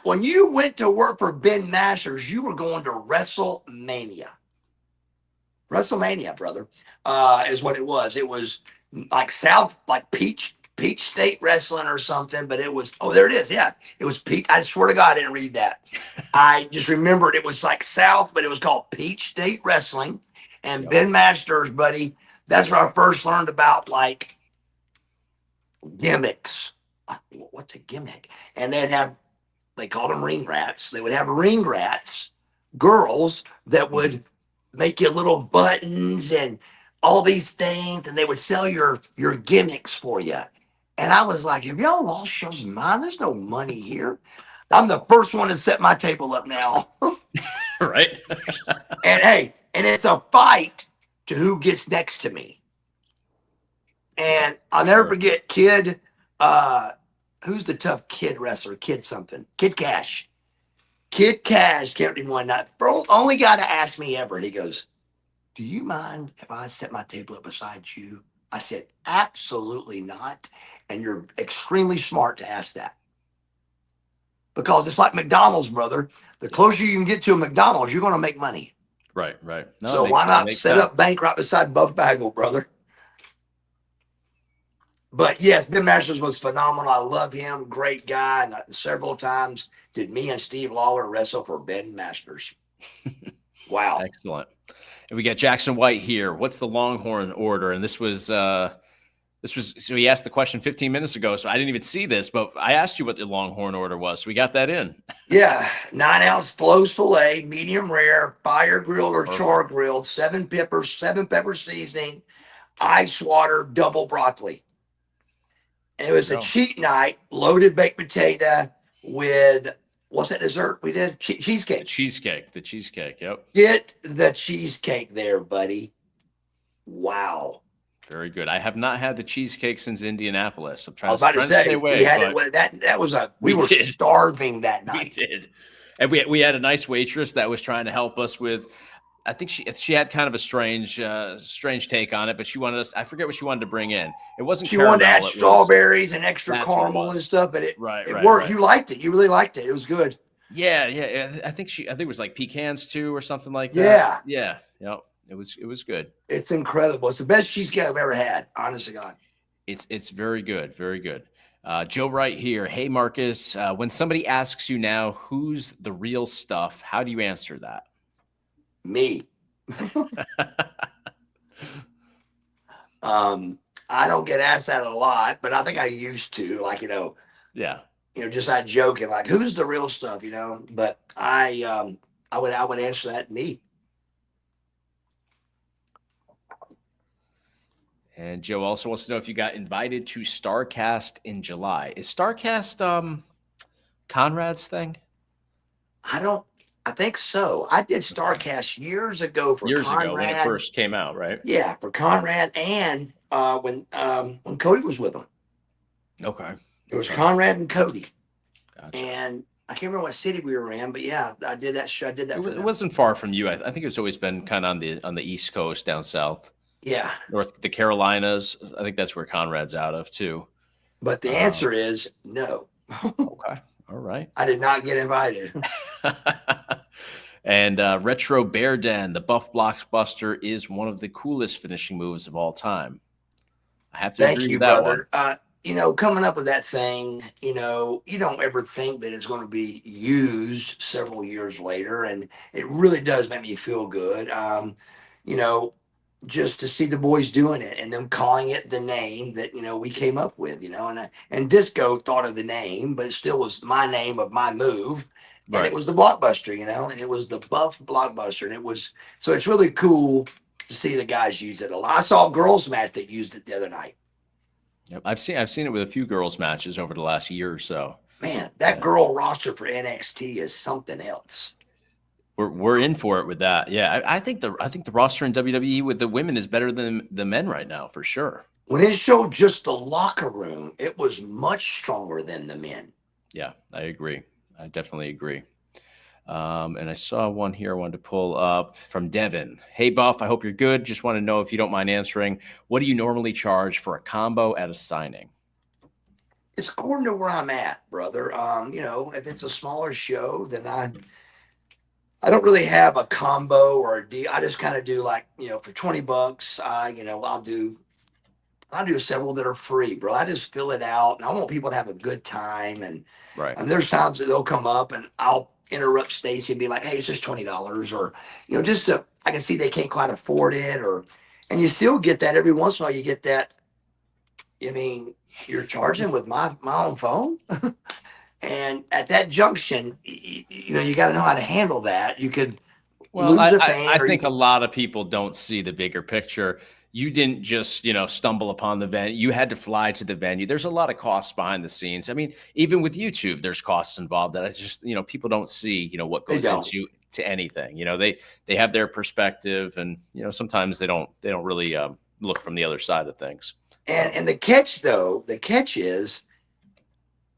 When you went to work for Ben Masters, you were going to WrestleMania. WrestleMania, brother, is what it was. It was like Peach State Wrestling or something, but it was, oh, there it is. Yeah, it was Peach. I swear to God, I didn't read that. I just remembered it was like South, but it was called Peach State Wrestling. And Yep. Ben Masters, buddy, that's where I first learned about like gimmicks. What's a gimmick? And they called them ring rats. They would have ring rats, girls that would make you little buttons and all these things, and they would sell your gimmicks for you. And I was like, have y'all lost y'all's mind? There's no money here. I'm the first one to set my table up now. Right. And hey, and it's a fight to who gets next to me. And I'll never forget Kid, who's the tough kid wrestler? Kid something. Kid Cash. Kid Cash came to me one night. Only guy to ask me ever. And he goes, do you mind if I set my table up beside you? I said, absolutely not. And you're extremely smart to ask that. Because it's like McDonald's, brother. The closer you can get to a McDonald's, you're going to make money. Right, right. No, so why not set up bank right beside Buff Bagwell, brother? But yes, Ben Masters was phenomenal. I love him. Great guy. And several times did me and Steve Lawler wrestle for Ben Masters. Wow. Excellent. And we got Jackson White here. What's the Longhorn order? And this was so he asked the question 15 minutes ago, so I didn't even see this, but I asked you what the Longhorn order was, so we got that in. Yeah, 9-ounce Flo's filet, medium rare, fire grilled or char grilled, 7 pepper seasoning, ice water, double broccoli. And it was a cheat night, loaded baked potato with, what's that dessert we did? Cheesecake. The cheesecake, yep. Get the cheesecake there, buddy. Wow. Very good. I have not had the cheesecake since Indianapolis. I'm trying to stay away. We had it, that was we were starving that night. We did. And we had a nice waitress that was trying to help us with, I think she had kind of a strange take on it, but she wanted us, I forget what she wanted to bring in. It wasn't she wanted to add strawberries and extra caramel and stuff, but it worked. Right. You liked it. You really liked it. It was good. Yeah. I think it was like pecans too or something like that. Yeah. Yep. It was good. It's incredible. It's the best cheesecake I've ever had. Honest to God. It's very good. Very good. Joe Wright here. Hey, Marcus, when somebody asks you now, who's the real stuff? How do you answer that? Me. I don't get asked that a lot, but I think I used to, like, yeah, just not joking, like, who's the real stuff, but I would answer that me. And Joe also wants to know if you got invited to StarCast in July. Is StarCast Conrad's thing? I think so. I did StarCast years ago for Conrad. When it first came out, right? Yeah, for Conrad and when Cody was with him. Okay. It was Conrad and Cody. Gotcha. And I can't remember what city we were in, but yeah, I did that show. I did that. It wasn't far from you. I think it's always been kind of on the East Coast, down south. Yeah. North the Carolinas. I think that's where Conrad's out of too. But the answer is no. Okay. All right. I did not get invited. And Retro Bear Den, the Buff Blockbuster is one of the coolest finishing moves of all time. I have to agree with that one. Thank you, brother. Coming up with that thing, you don't ever think that it's going to be used several years later. And it really does make me feel good. Just to see the boys doing it and them calling it the name that, we came up with, and Disco thought of the name, but it still was my name of my move. And It was the Blockbuster, and it was the Buff Blockbuster. And so it's really cool to see the guys use it a lot. I saw a girls match that used it the other night. Yep. I've seen it with a few girls matches over the last year or so. Man, that girl roster for NXT is something else. We're in for it with that. Yeah, I think the roster in WWE with the women is better than the men right now, for sure. When it showed just the locker room, it was much stronger than the men. Yeah, I agree. I definitely agree. And I saw one here I wanted to pull up from Devin. Hey, Buff, I hope you're good. Just want to know if you don't mind answering, what do you normally charge for a combo at a signing? It's according to where I'm at, brother. If it's a smaller show, then I don't really have a combo or a deal. I just kind of do like, for $20, I'll do several that are free, bro. I just fill it out and I want people to have a good time. And there's times that they'll come up and I'll interrupt Stacy and be like, hey, it's just $20 or, I can see they can't quite afford it and you still get that every once in a while. You get that. You're charging with my own phone. And at that junction, you got to know how to handle that. You could lose a fan. I think a lot of people don't see the bigger picture. you didn't just, stumble upon the venue. You had to fly to the venue. There's a lot of costs behind the scenes. I mean, even with YouTube, there's costs involved that I just, people don't see, what They goes don't. into anything. They have their perspective, and sometimes they don't really look from the other side of things. And the catch is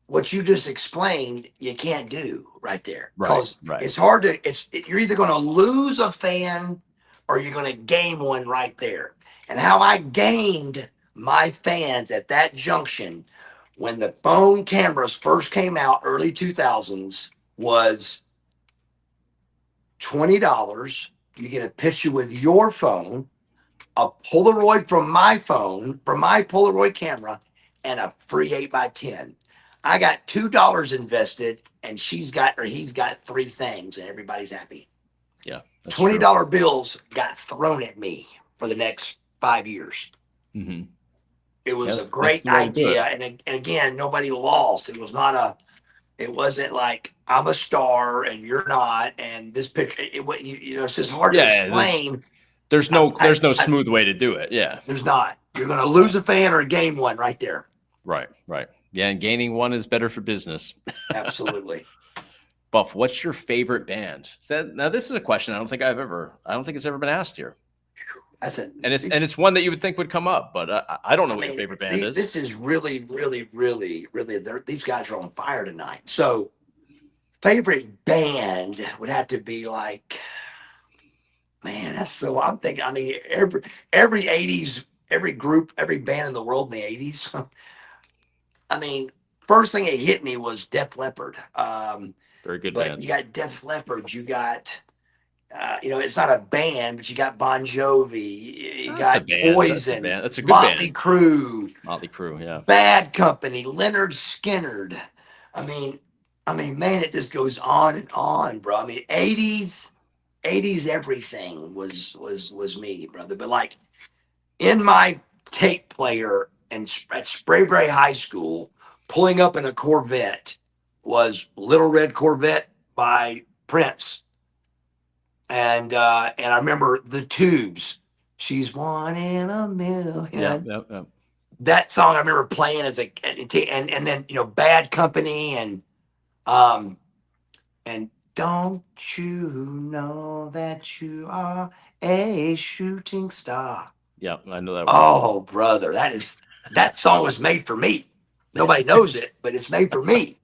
what you just explained, you can't do right there. Because Right. it's hard to, you're either going to lose a fan or you're going to gain one right there. And how I gained my fans at that junction when the phone cameras first came out, early 2000s, was $20. You get a picture with your phone, a Polaroid from my phone, from my Polaroid camera, and a free 8x10. I got $2 invested, and he's got 3 things, and everybody's happy. Yeah, $20 bills got thrown at me for the next 5 years. Mm-hmm. It was a great idea, and again, nobody lost. It wasn't like I'm a star and you're not, and this picture. It's just hard to explain. There's no smooth way to do it. Yeah, there's not. You're going to lose a fan or gain one right there. Right. Yeah, and gaining one is better for business. Absolutely. Buff, what's your favorite band? Now, this is a question I don't think it's ever been asked here. It's one that you would think would come up, but I don't know what your favorite band is. This is really, really, really, really. These guys are on fire tonight. So, favorite band would have to be like, man, that's so. I'm thinking. I mean, every '80s, every group, every band in the world in the '80s. I mean, first thing that hit me was Def Leppard. Very good but band. You got Def Leppard. You got. It's not a band, but you got Bon Jovi, you got Poison, that's a good Motley band. Crue, yeah. Bad Company, Leonard Skinnerd. I mean, man, it just goes on and on, bro. I mean, 80s everything was me, brother. But like in my tape player and at Sprayberry High School, pulling up in a Corvette was Little Red Corvette by Prince. And I remember the Tubes. She's one in a million. Yeah. That song I remember playing as and then Bad Company and Don't You Know That You Are a Shooting Star. Yeah, I know that one. Oh, brother, that song was made for me. Nobody knows it, but it's made for me.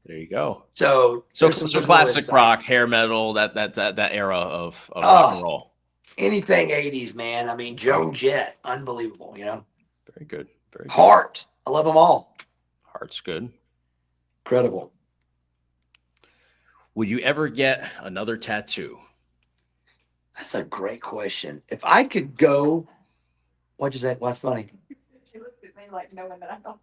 There you go. So classic rock, hair metal, that era of rock and roll. Anything 80s, man. I mean, Joan Jett, unbelievable. Very good. Very good. Heart, I love them all. Heart's good. Incredible. Would you ever get another tattoo? That's a great question. If I could go, what is that? What's funny? She looked at me like knowing that I don't.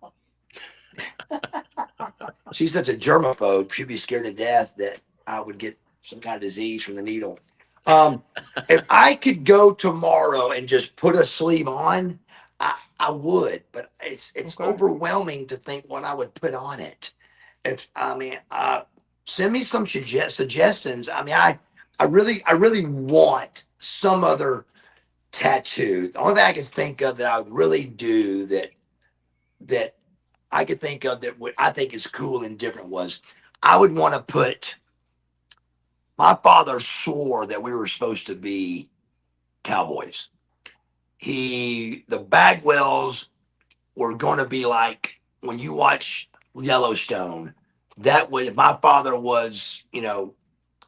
She's such a germaphobe. She'd be scared to death that I would get some kind of disease from the needle. If I could go tomorrow and just put a sleeve on, I would. But it's overwhelming to think what I would put on it. Send me some suggestions. I mean, I really want some other tattoo. The only thing I can think of that I would really do that I could think of that what I think is cool and different was I would want to put. My father swore that we were supposed to be cowboys. The Bagwells were going to be like when you watch Yellowstone. That way, my father was,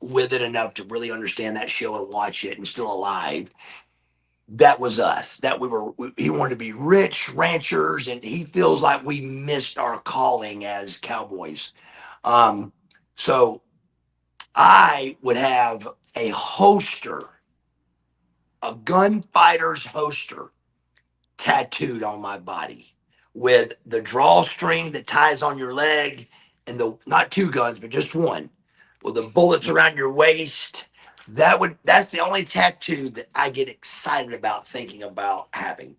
with it enough to really understand that show and watch it and still alive. That was us. That he wanted to be rich ranchers, and he feels like we missed our calling as cowboys. So I would have a holster, a gunfighter's holster, tattooed on my body with the drawstring that ties on your leg, and not 2 guns, but just one, with the bullets around your waist. That's the only tattoo that I get excited about thinking about having.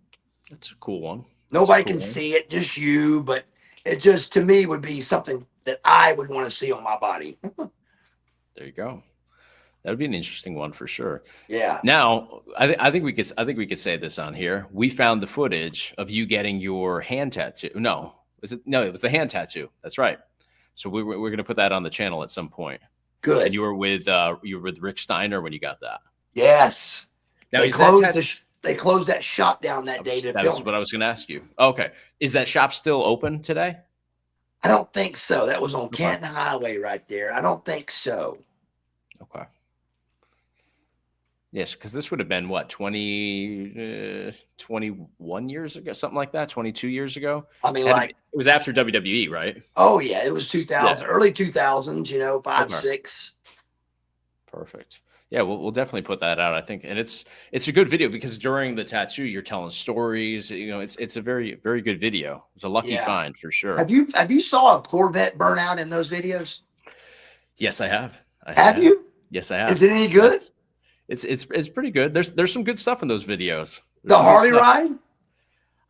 That's a cool one. Nobody can see it, just you, but it just to me would be something that I would want to see on my body. There you go. That would be an interesting one for sure. Yeah. Now, I think we could say this on here. We found the footage of you getting your hand tattoo. No, it was the hand tattoo. That's right. So we're going to put that on the channel at some point. Good. And you were with Rick Steiner when you got that. Yes. Now, They closed that shop down that day to film. That's what I was going to ask you. Okay. Is that shop still open today? I don't think so. That was on Canton Highway right there. I don't think so. Okay. Yes, because this would have been what, 21 years ago, something like that, 22 years ago. I mean, it was after WWE, right? Oh yeah, it was 2000, early 2000s. 5, 6. Perfect. Yeah, we'll definitely put that out, I think, and it's a good video because during the tattoo you're telling stories. It's a very, very good video. It's a lucky find for sure. Have you saw a Corvette burn out in those videos? Yes, I have. Have you? Yes, I have. Is it any good? Yes. It's pretty good. There's some good stuff in those videos. The Harley ride?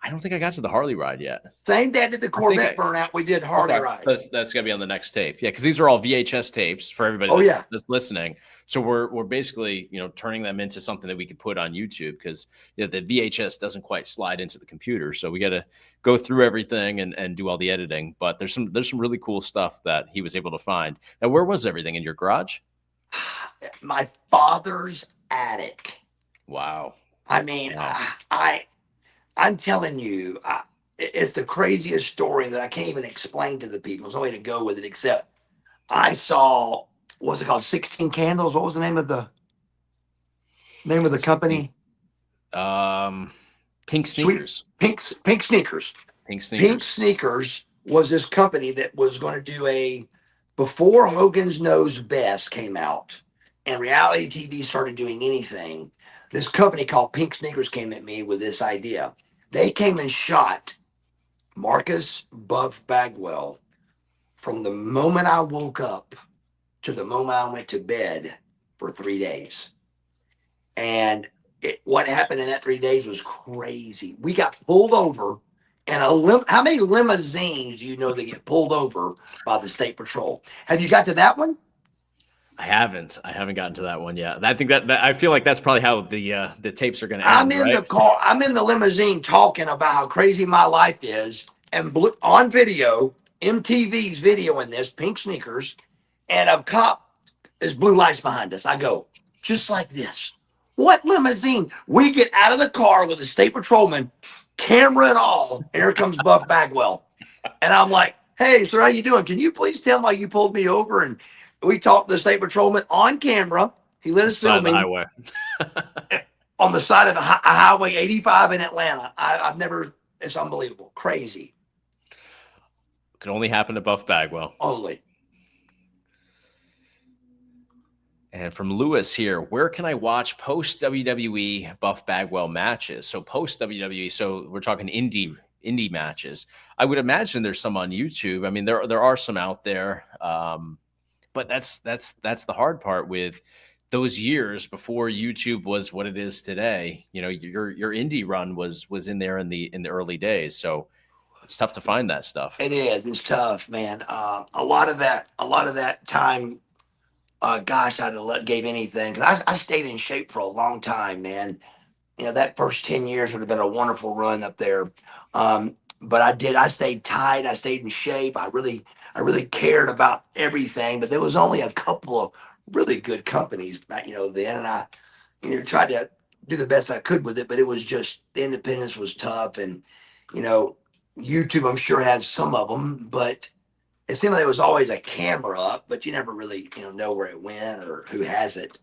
I don't think I got to the Harley ride yet. Same day did the Corvette burnout. We did Harley ride. That's gonna be on the next tape. Yeah, because these are all VHS tapes for everybody that's listening. So we're basically turning them into something that we could put on YouTube because the VHS doesn't quite slide into the computer. So we got to go through everything and do all the editing. But there's some really cool stuff that he was able to find. Now, where was everything? In your garage? My father's attic. Wow. I mean, I'm telling you, it's the craziest story that I can't even explain to the people. There's no way to go with it except I saw, what was it called? 16 Candles. What was the name of the company? Pink Sneakers. Pink Sneakers. Pink Sneakers. Pink Sneakers was this company that was going to do before Hogan's Knows Best came out and reality TV started doing anything. This company called Pink Sneakers came at me with this idea. They came and shot Marcus Buff Bagwell from the moment I woke up to the moment I went to bed for 3 days. And what happened in that 3 days was crazy. We got pulled over and how many limousines do you know that get pulled over by the state patrol? Have you got to that one? I haven't gotten to that one yet. I think that I feel like that's probably how the tapes are going to end. I'm in the car. I'm in the limousine talking about how crazy my life is, and on video, MTV's video in this Pink Sneakers, and a cop is blue lights behind us. I go just like this. What limousine? We get out of the car with a state patrolman, camera and all. And here comes Buff Bagwell, and I'm like, "Hey, sir, how you doing? Can you please tell me why you pulled me over?" And we talked to the state patrolman on camera. He let us film me highway. on the side of Highway 85 in Atlanta. I've never. It's unbelievable, crazy. Could only happen to Buff Bagwell. Only. And from Lewis here, where can I watch post WWE Buff Bagwell matches? So post WWE, so we're talking indie matches. I would imagine there's some on YouTube. I mean, there are some out there. But that's the hard part with those years before YouTube was what it is today. Your indie run was in there in the early days. So it's tough to find that stuff. It is. It's tough, man. A lot of that time, gosh, I'd have gave anything. 'Cause I stayed in shape for a long time, man. That first 10 years would have been a wonderful run up there. But I stayed tight. I stayed in shape. I really cared about everything, but there was only a couple of really good companies back, then. And I, tried to do the best I could with it, but it was just, the independence was tough. And, YouTube, I'm sure has some of them, but it seemed like there was always a camera up, but you never really, know where it went or who has it.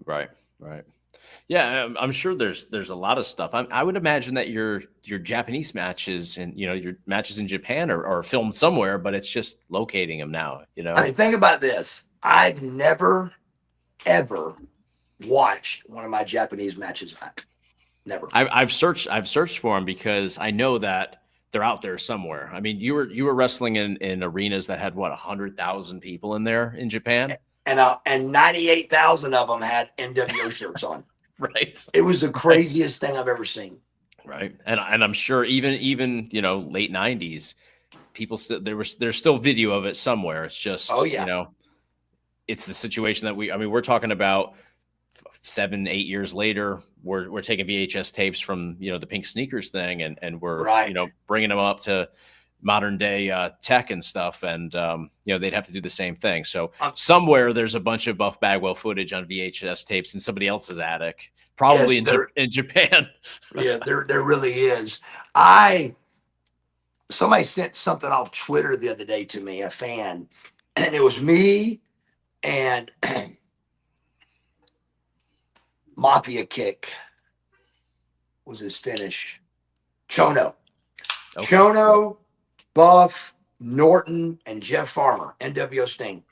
Right. Yeah, I'm sure there's a lot of stuff. I would imagine that your Japanese matches and your matches in Japan are filmed somewhere, but it's just locating them now. I mean, think about this. I've never ever watched one of my Japanese matches back. Never. I've searched for them because I know that they're out there somewhere. I mean, you were wrestling in arenas that had 100,000 people in there in Japan, and 98,000 of them had NWO shirts on. Right. It was the craziest thing I've ever seen. Right. And I'm sure even late 90s, people still there's still video of it somewhere. It's just it's the situation that we're talking about 7, 8 years later, we're taking VHS tapes from, the pink sneakers thing, and we're, Right. bringing them up to modern day tech and stuff. And, they'd have to do the same thing. So somewhere there's a bunch of Buff Bagwell footage on VHS tapes in somebody else's attic, probably Yes, in Japan. Yeah, there really is. Somebody sent something off Twitter the other day to me, a fan, and it was me and Mafia Kick was his finish. Chono. Okay. Chono, Buff, Norton, and Jeff Farmer, NWO Sting.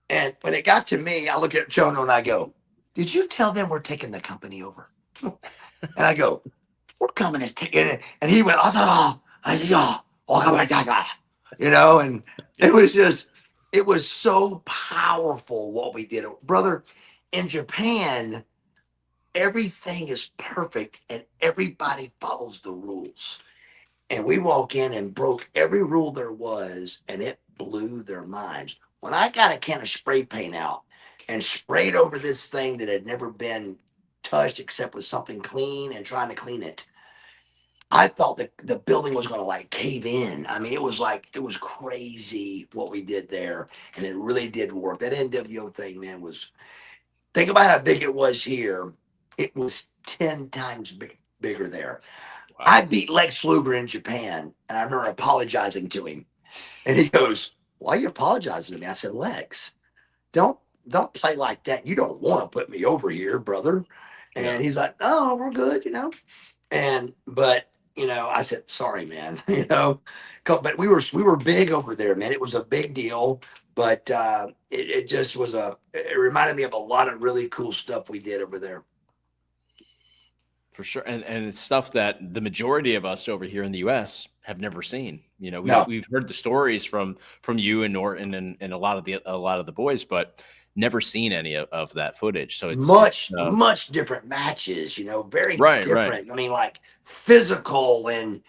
And when it got to me, I look at Chono and I go, "Did you tell them we're taking the company over?" And I go, "We're coming and taking it." And he went, and it was so powerful what we did. Brother, in Japan, everything is perfect and everybody follows the rules. And we walk in and broke every rule there was, and it blew their minds. When I got a can of spray paint out and sprayed over this thing that had never been touched except with something clean and trying to clean it, I thought that the building was going to like cave in. I mean, it was crazy what we did there. And it really did work. That NWO thing, man, think about how big it was here. It was 10 times bigger there. Wow. I beat Lex Luger in Japan, and I remember apologizing to him. And he goes, "Why are you apologizing to me?" I said, "Lex, don't play like that. You don't want to put me over here, brother." And he's like, "Oh, we're good, but I said, "Sorry, man," but we were big over there, man. It was a big deal, but it just was it reminded me of a lot of really cool stuff we did over there. For sure. And it's stuff that the majority of us over here in the US have never seen. We've heard the stories from you and Norton and a lot of the boys, but never seen any of that footage. So it's much different matches, very right, different. Right. I mean, like physical, and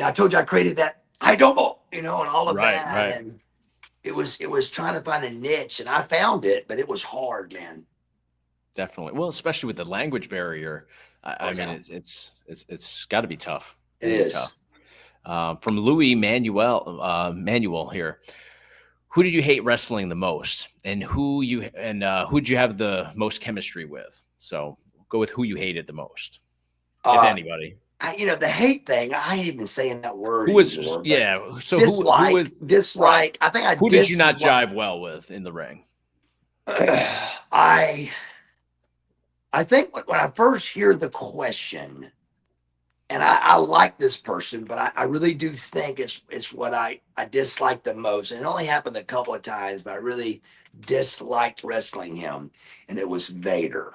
I told you I created that Idobo, and all of that. Right. And it was trying to find a niche, and I found it, but it was hard, man. Definitely. Well, especially with the language barrier. I mean, it's got to be tough. It is tough. From Louis Manuel here. Who did you hate wrestling the most, and who'd you have the most chemistry with? So go with who you hated the most, if anybody. The hate thing. I ain't even saying that word. Who was anymore, So dislike, who was dislike? I think who did you not jive well with in the ring? I think when I first hear the question, and I like this person, but I really do think it's what I dislike the most. And it only happened a couple of times, but I really disliked wrestling him. And it was Vader.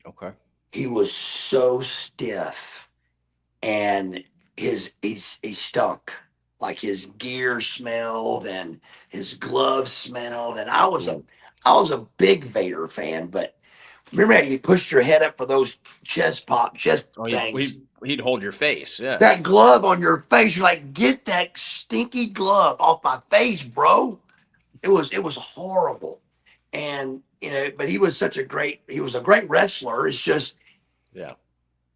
Okay. He was so stiff, and he stunk. Like his gear smelled and his gloves smelled. And I was a big Vader fan, but remember how you pushed your head up for those chest things? He'd hold your face. Yeah. That glove on your face. You're like, "Get that stinky glove off my face, bro." It was horrible. And, but he was a great wrestler. It's just,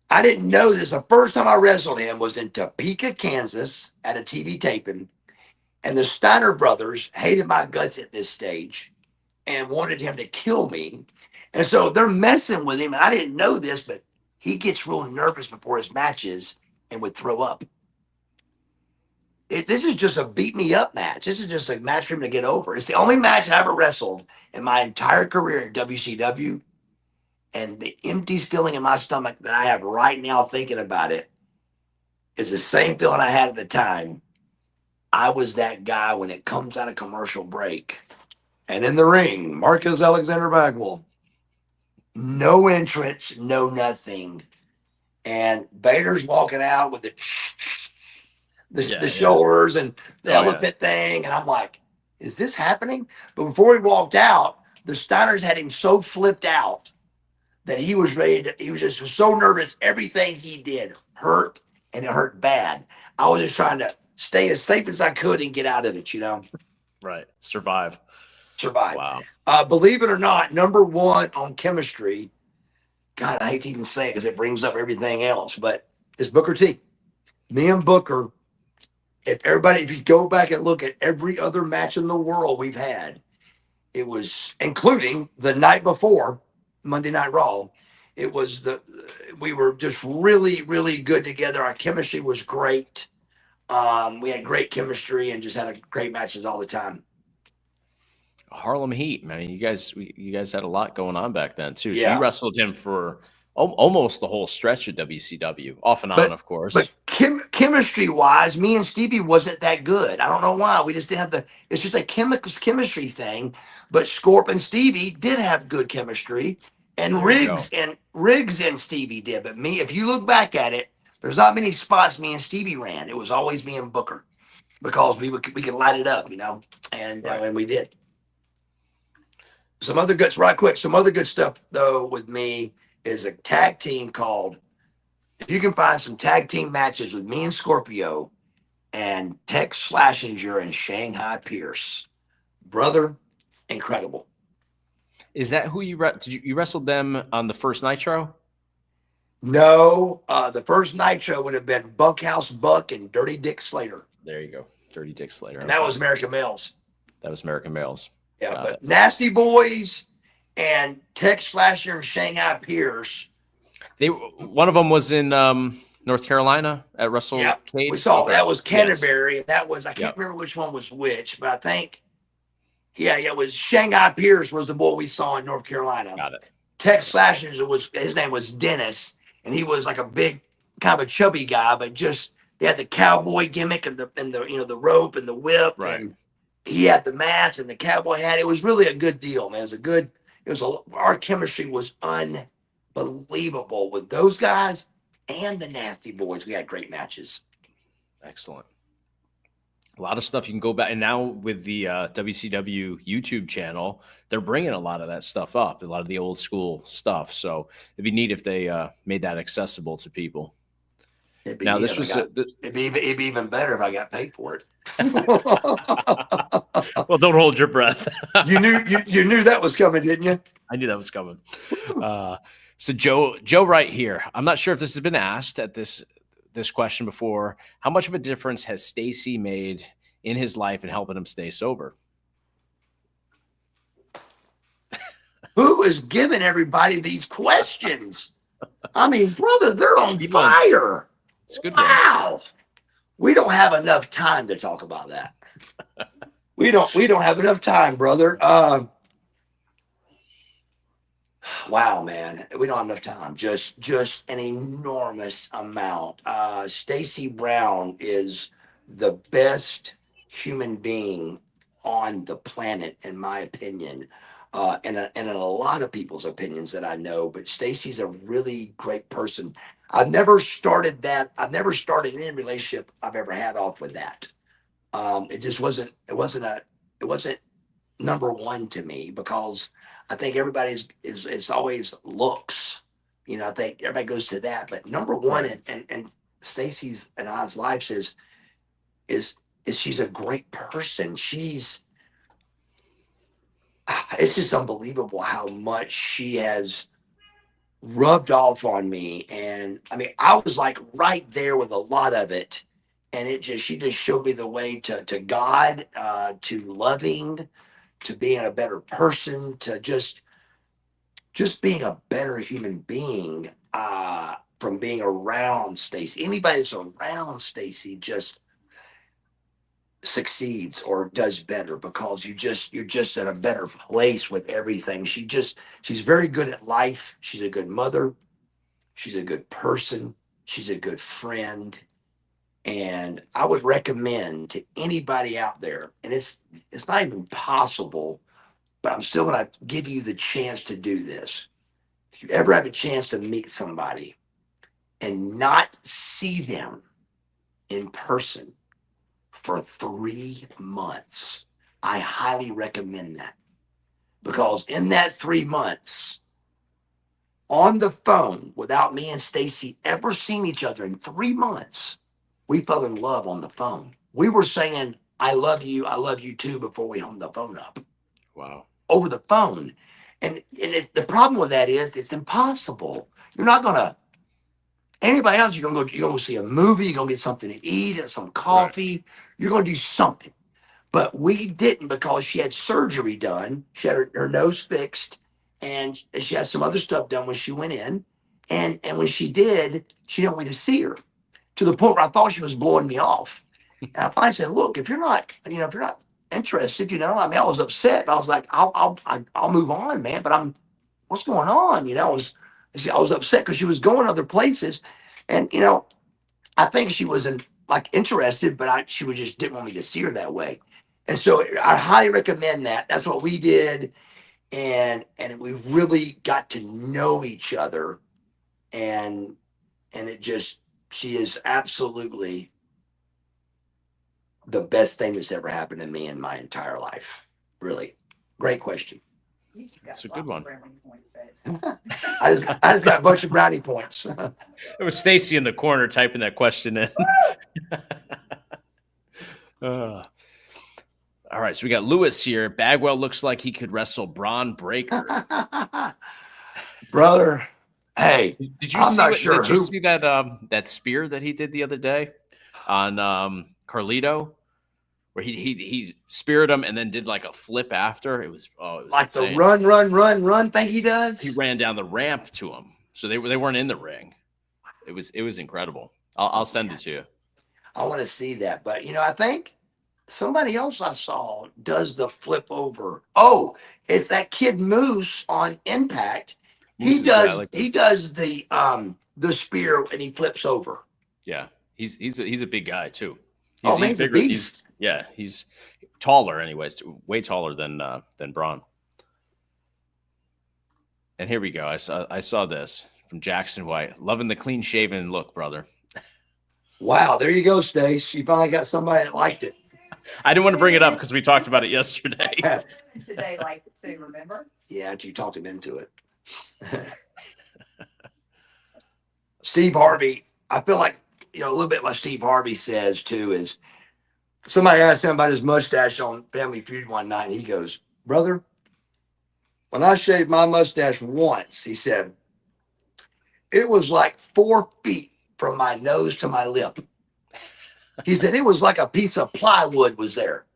I didn't know this. The first time I wrestled him was in Topeka, Kansas at a TV taping. And the Steiner brothers hated my guts at this stage and wanted him to kill me. And so they're messing with him. And I didn't know this, but he gets real nervous before his matches and would throw up. This is just a beat me up match. This is just a match for him to get over. It's the only match I ever wrestled in my entire career at WCW. And the empty feeling in my stomach that I have right now thinking about it is the same feeling I had at the time. I was that guy when it comes out of commercial break. And in the ring, Marcus Alexander Bagwell. No entrance, no nothing. And Vader's walking out with the shoulders and the elephant thing. And I'm like, is this happening? But before he walked out, the Steiners had him so flipped out that he was he was just so nervous. Everything he did hurt, and it hurt bad. I was just trying to stay as safe as I could and get out of it, Right. Survive. survived. Wow. Believe it or not, number one on chemistry. God, I hate to even say it because it brings up everything else, but it's Booker T. Me and Booker. If you go back and look at every other match in the world we've had, it was including the night before Monday Night Raw. It was we were just really, really good together. Our chemistry was great. We had great chemistry and just had great matches all the time. Harlem Heat, man. You guys had a lot going on back then too. So Yeah. you wrestled him for almost the whole stretch of WCW, off and on, of course. But chemistry wise, me and Stevie wasn't that good. I don't know why. We just didn't have it's just a chemistry thing. But Scorp and Stevie did have good chemistry. And Riggs and Stevie did. But me, if you look back at it, there's not many spots me and Stevie ran. It was always me and Booker because we could light it up, and we did. Some other good stuff though with me is a tag team called. If you can find some tag team matches with me and Scorpio and Tex Slashinger and Shanghai Pierce, brother, incredible. Is that who you wrestled them on the first Nitro? No, the first Nitro would have been Bunkhouse Buck and Dirty Dick Slater. There you go, Dirty Dick Slater. And that was American Males. That was American Males. Yeah, but Nasty Boys and Tex Slasher and Shanghai Pierce. One of them was in North Carolina at WrestleCade. Yeah, we saw that was Canterbury. Yes. That was I can't remember which one was which, but I think it was Shanghai Pierce was the boy we saw in North Carolina. Got it. Tex Slasher his name was Dennis, and he was like a big, kind of a chubby guy, but just they had the cowboy gimmick and the rope and the whip, right. And he had the mask and the cowboy hat. It was really a good deal, man. Our chemistry was unbelievable with those guys and the Nasty Boys. We had great matches. Excellent. A lot of stuff you can go back, and now with the WCW YouTube channel, they're bringing a lot of that stuff up, a lot of the old school stuff. So it'd be neat if they made that accessible to people. It'd be even better if I got paid for it. Well, don't hold your breath. you knew that was coming, didn't you? I knew that was coming. So Joe right here. I'm not sure if this has been asked at this question before. How much of a difference has Stacy made in his life and helping him stay sober? Who is giving everybody these questions? I mean, brother, they're on fire. It's good. Wow. We don't have enough time to talk about that. We don't have enough time, brother. Wow, man. We don't have enough time. Just an enormous amount. Stacy Brown is the best human being on the planet, in my opinion. And in a lot of people's opinions that I know, but Stacy's a really great person. I've never started any relationship I've ever had off with that. It wasn't number one to me because I think everybody's is always looks. I think everybody goes to that, but number one and Stacy's and I's life is she's a great person. It's just unbelievable how much she has rubbed off on me. And I mean, I was like right there with a lot of it. And she just showed me the way to God, to loving, to being a better person, to just being a better human being, from being around Stacy. Anybody that's around Stacy just succeeds or does better because you're just in a better place with everything. She's very good at life. She's a good mother. She's a good person. She's a good friend. And I would recommend to anybody out there, and it's not even possible, but I'm still going to give you the chance to do this. If you ever have a chance to meet somebody and not see them in person for 3 months, I highly recommend that. Because in that 3 months, on the phone, without me and Stacy ever seeing each other in 3 months, we fell in love on the phone. We were saying, I love you too, before we hung the phone up. Wow. over the phone. And the problem with that is it's impossible. You're not going to, anybody else, you're going to go see a movie, you're going to get something to eat and some coffee. You're going to do something. But we didn't because she had surgery done. She had her nose fixed and she had some other stuff done when she went in. And when she did, she didn't want me to see her to the point where I thought she was blowing me off. And I finally said, look, if you're not interested, I mean, I was upset. I was like, I'll move on, man. But what's going on? I was upset because she was going other places. And, I think she wasn't like interested, but she would just didn't want me to see her that way. And so I highly recommend that. That's what we did. And we really got to know each other. And she is absolutely the best thing that's ever happened to me in my entire life. Really. Great question. That's a good one. I just got a bunch of brownie points. It was Stacy in the corner typing that question in. All right, so we got Lewis here. Bagwell looks like he could wrestle Braun Breaker. Brother, hey, did you I'm see not sure did you see that spear that he did the other day on Carlito, where he speared him and then did like a flip after? It was like insane. The run thing he does. He ran down the ramp to him, so they weren't in the ring. It was incredible. I'll send it to you. I want to see that, but I think somebody else I saw does the flip over. Oh, it's that kid Moose on Impact. He does the spear and he flips over. Yeah, he's a big guy too. He's bigger. A beast. He's taller, anyways, way taller than Braun. And here we go. I saw this from Jackson White. Loving the clean shaven look, brother. Wow, there you go, Stace. You finally got somebody that liked it. I didn't want to bring it up because we talked about it yesterday. Today liked it too, remember? Yeah, you talked him into it. Steve Harvey, I feel like, a little bit what Steve Harvey says too is somebody asked him about his mustache on Family Feud one night, and he goes, brother, when I shaved my mustache once, he said, it was like 4 feet from my nose to my lip. He said, it was like a piece of plywood was there.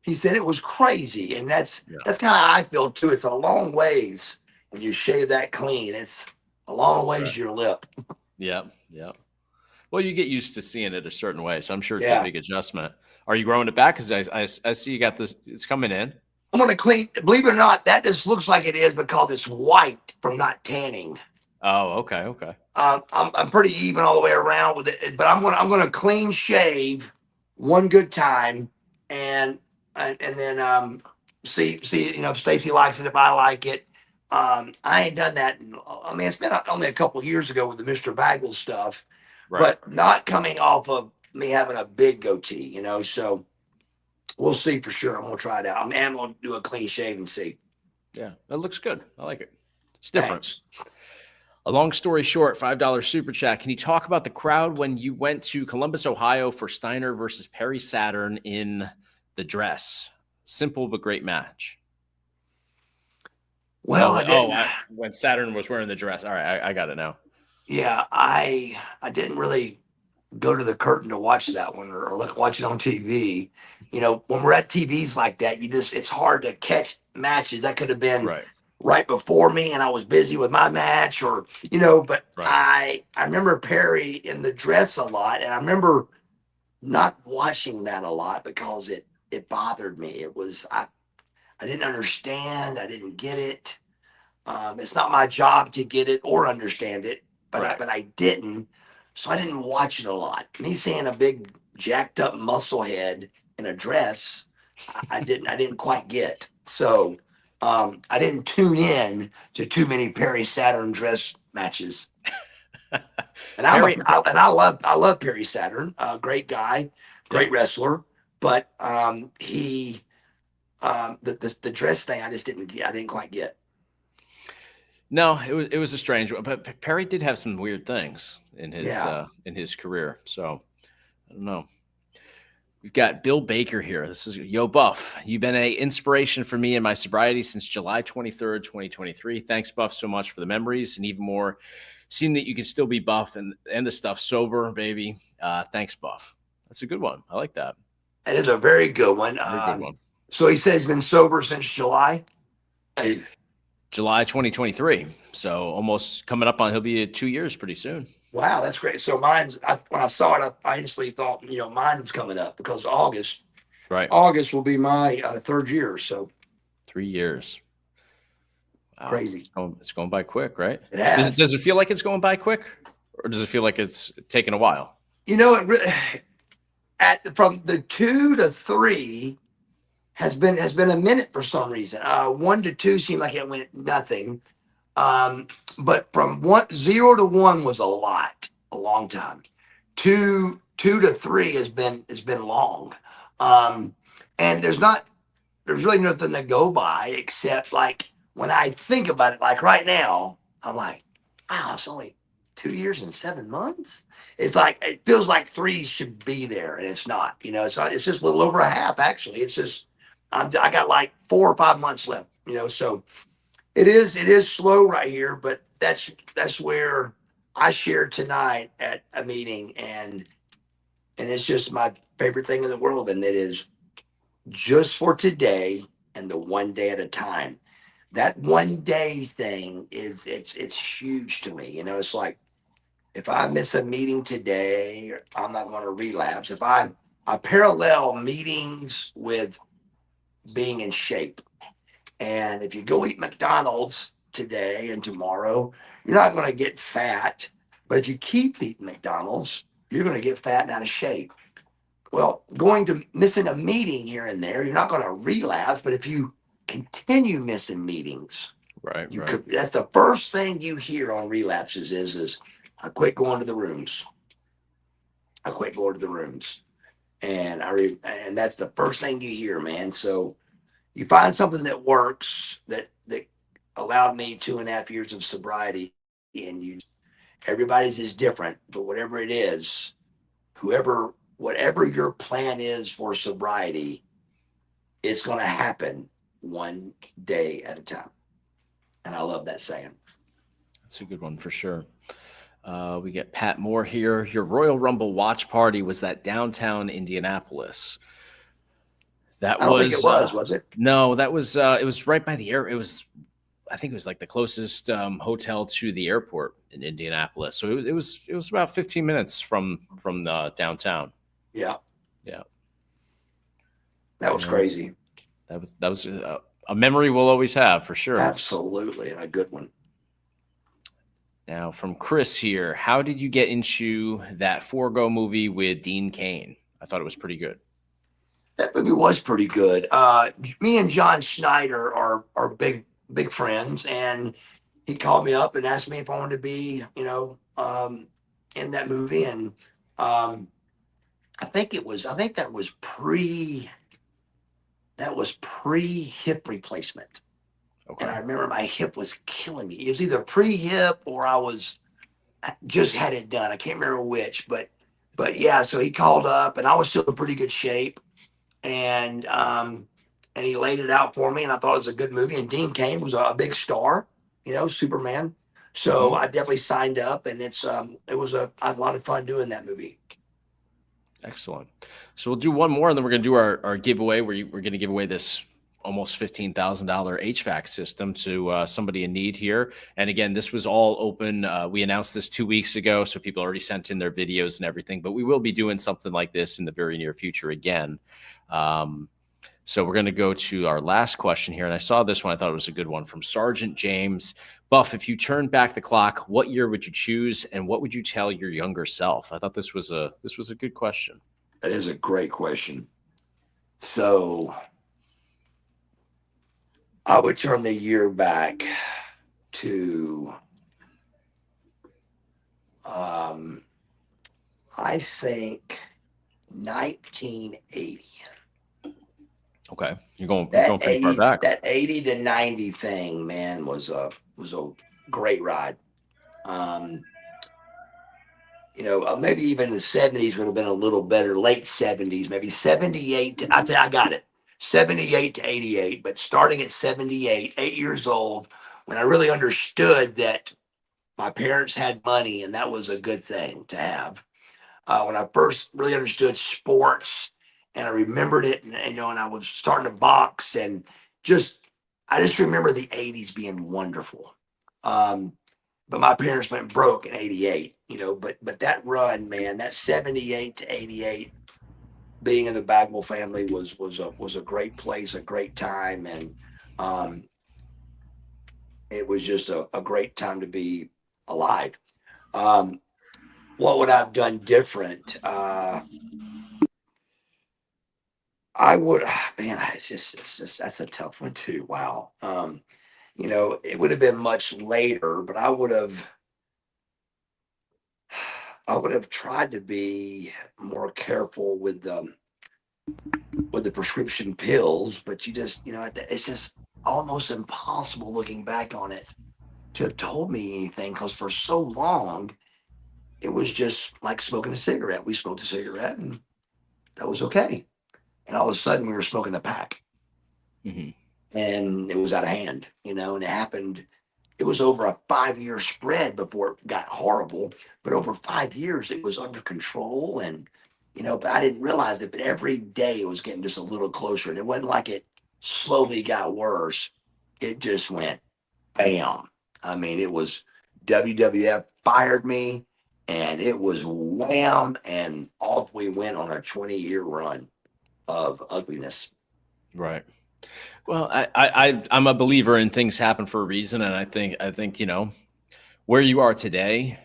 He said, it was crazy. And that's kind of how I feel too. It's a long ways when you shave that clean. It's a long ways to your lip. Yeah. Well, you get used to seeing it a certain way, so I'm sure it's a big adjustment. Are you growing it back? Because I see you got this. It's coming in. I'm going to clean. Believe it or not, that just looks like it is because it's white from not tanning. Oh, okay. I'm pretty even all the way around with it, but I'm gonna clean shave one good time, and then see if Stacy likes it, if I like it. I ain't done that. It's been only a couple of years ago with the Mr. Bagwell stuff, but not coming off of me having a big goatee, So we'll see for sure. I'm gonna try it out. I'm gonna do a clean shave and see. Yeah, that looks good. I like it. It's different. Thanks. A long story short, $5 super chat. Can you talk about the crowd when you went to Columbus, Ohio for Steiner versus Perry Saturn in the dress? Simple but great match. Well, when Saturn was wearing the dress. All right, I got it now. Yeah, I didn't really go to the curtain to watch that one or watch it on TV. When we're at TVs like that, it's hard to catch matches. That could have been right before me and I was busy with my match but I remember Perry in the dress a lot, and I remember not watching that a lot because it bothered me. It was, I didn't understand. I didn't get it. It's not my job to get it or understand it, but I didn't. So I didn't watch it a lot. Me seeing a big jacked up muscle head in a dress, I didn't quite get. So I didn't tune in to too many Perry Saturn dress matches. And I love Perry Saturn, great guy, great wrestler, but the dress thing I didn't quite get. No, it was a strange one, but Perry did have some weird things in his career, so I don't know. We've got Bill Baker here. This is Yo Buff. You've been an inspiration for me in my sobriety since July 23rd, 2023. Thanks, Buff, so much for the memories and even more seeing that you can still be buff and the stuff sober, baby. Thanks, Buff. That's a good one. I like that. That is a very good one. Very good one. So he says he's been sober since July. July 2023. So almost coming up on, he'll be 2 years pretty soon. Wow, that's great. So when I saw it, I instantly thought, mine was coming up because August will be my 3rd year. So 3 years. Wow. Crazy. It's going by quick, right? It has. Does it feel like it's going by quick, or does it feel like it's taking a while? It really, from the 2 to 3 has been a minute for some reason. 1 to 2 seemed like it went nothing. But from 0 to 1 was a long time. 2 to 3 has been long. And there's really nothing to go by except like when I think about it, like right now, I'm like, wow, it's only 2 years and 7 months. It's like, it feels like 3 should be there and it's not, it's just a little over a half actually. It's just, I got like 4 or 5 months left, so it is slow right here, but that's where I shared tonight at a meeting, and it's just my favorite thing in the world, and it is just for today and the one day at a time. That one day thing it's huge to me. It's like if I miss a meeting today, I'm not going to relapse. If I parallel meetings with being in shape. And if you go eat McDonald's today and tomorrow, you're not going to get fat. But if you keep eating McDonald's, you're going to get fat and out of shape. Well, missing a meeting here and there, you're not going to relapse. But if you continue missing meetings, right. That's the first thing you hear on relapses is I quit going to the rooms. And that's the first thing you hear, man. So you find something that works that allowed me 2.5 years of sobriety, and everybody's is different, but whatever it is, whatever your plan is for sobriety, it's going to happen one day at a time. And I love that saying. That's a good one for sure. We get Pat Moore here. Your Royal Rumble watch party was that downtown Indianapolis. I don't think it was it? No, that was it was right by the air. I think it was like the closest hotel to the airport in Indianapolis. So it was about 15 minutes from the downtown. Yeah. Yeah. That was crazy. That was a memory we'll always have for sure. Absolutely, and a good one. Now from Chris here, how did you get into that Forgo movie with Dean Cain? I thought it was pretty good. That movie was pretty good. Me and John Schneider are big friends, and he called me up and asked me if I wanted to be, in that movie. And I think that was pre hip replacement. Okay. And I remember my hip was killing me. It was either pre-hip or I just had it done. I can't remember which, but yeah. So he called up, and I was still in pretty good shape. And he laid it out for me, and I thought it was a good movie. And Dean Cain was a big star, Superman. So I definitely signed up, and it was a lot of fun doing that movie. Excellent. So we'll do one more, and then we're going to do our giveaway. We're going to give away this almost $15,000 HVAC system to somebody in need here. And again, this was all open. We announced this 2 weeks ago, so people already sent in their videos and everything, but we will be doing something like this in the very near future again. So we're going to go to our last question here. And I saw this one. I thought it was a good one from Sergeant James. Buff, if you turned back the clock, what year would you choose? And what would you tell your younger self? I thought this was a good question. That is a great question. So I would turn the year back to, I think 1980. Okay, you're going pretty far back. That 80 to 90 thing, man, was a great ride. maybe even the 70s would have been a little better, late 70s, maybe 78. I got it, 78 to 88. But starting at 78, 8 years old, when I really understood that my parents had money and that was a good thing to have. When I first really understood sports and I remembered it, and I was starting to box and just, I just remember the 80s being wonderful. Um, but my parents went broke in 88, but that run, man, that 78 to 88, being in the Bagwell family was a great place, a great time. And um, it was just a great time to be alive. Um, what would I have done different? I would, man, it's just, that's a tough one too. Wow. It would have been much later, but I would have tried to be more careful with the prescription pills, but it's just almost impossible looking back on it to have told me anything, because for so long it was just like smoking a cigarette. We smoked a cigarette and that was okay. And all of a sudden we were smoking a pack Hmm. and it was out of hand, and it happened. It was over a 5 year spread before it got horrible, but over 5 years it was under control. And, but I didn't realize it, but every day it was getting just a little closer. And it wasn't like it slowly got worse. It just went bam. I mean, it was WWF fired me and it was wham. And off we went on a 20-year run of ugliness. Right. Well, I'm a believer in things happen for a reason, and I think where you are today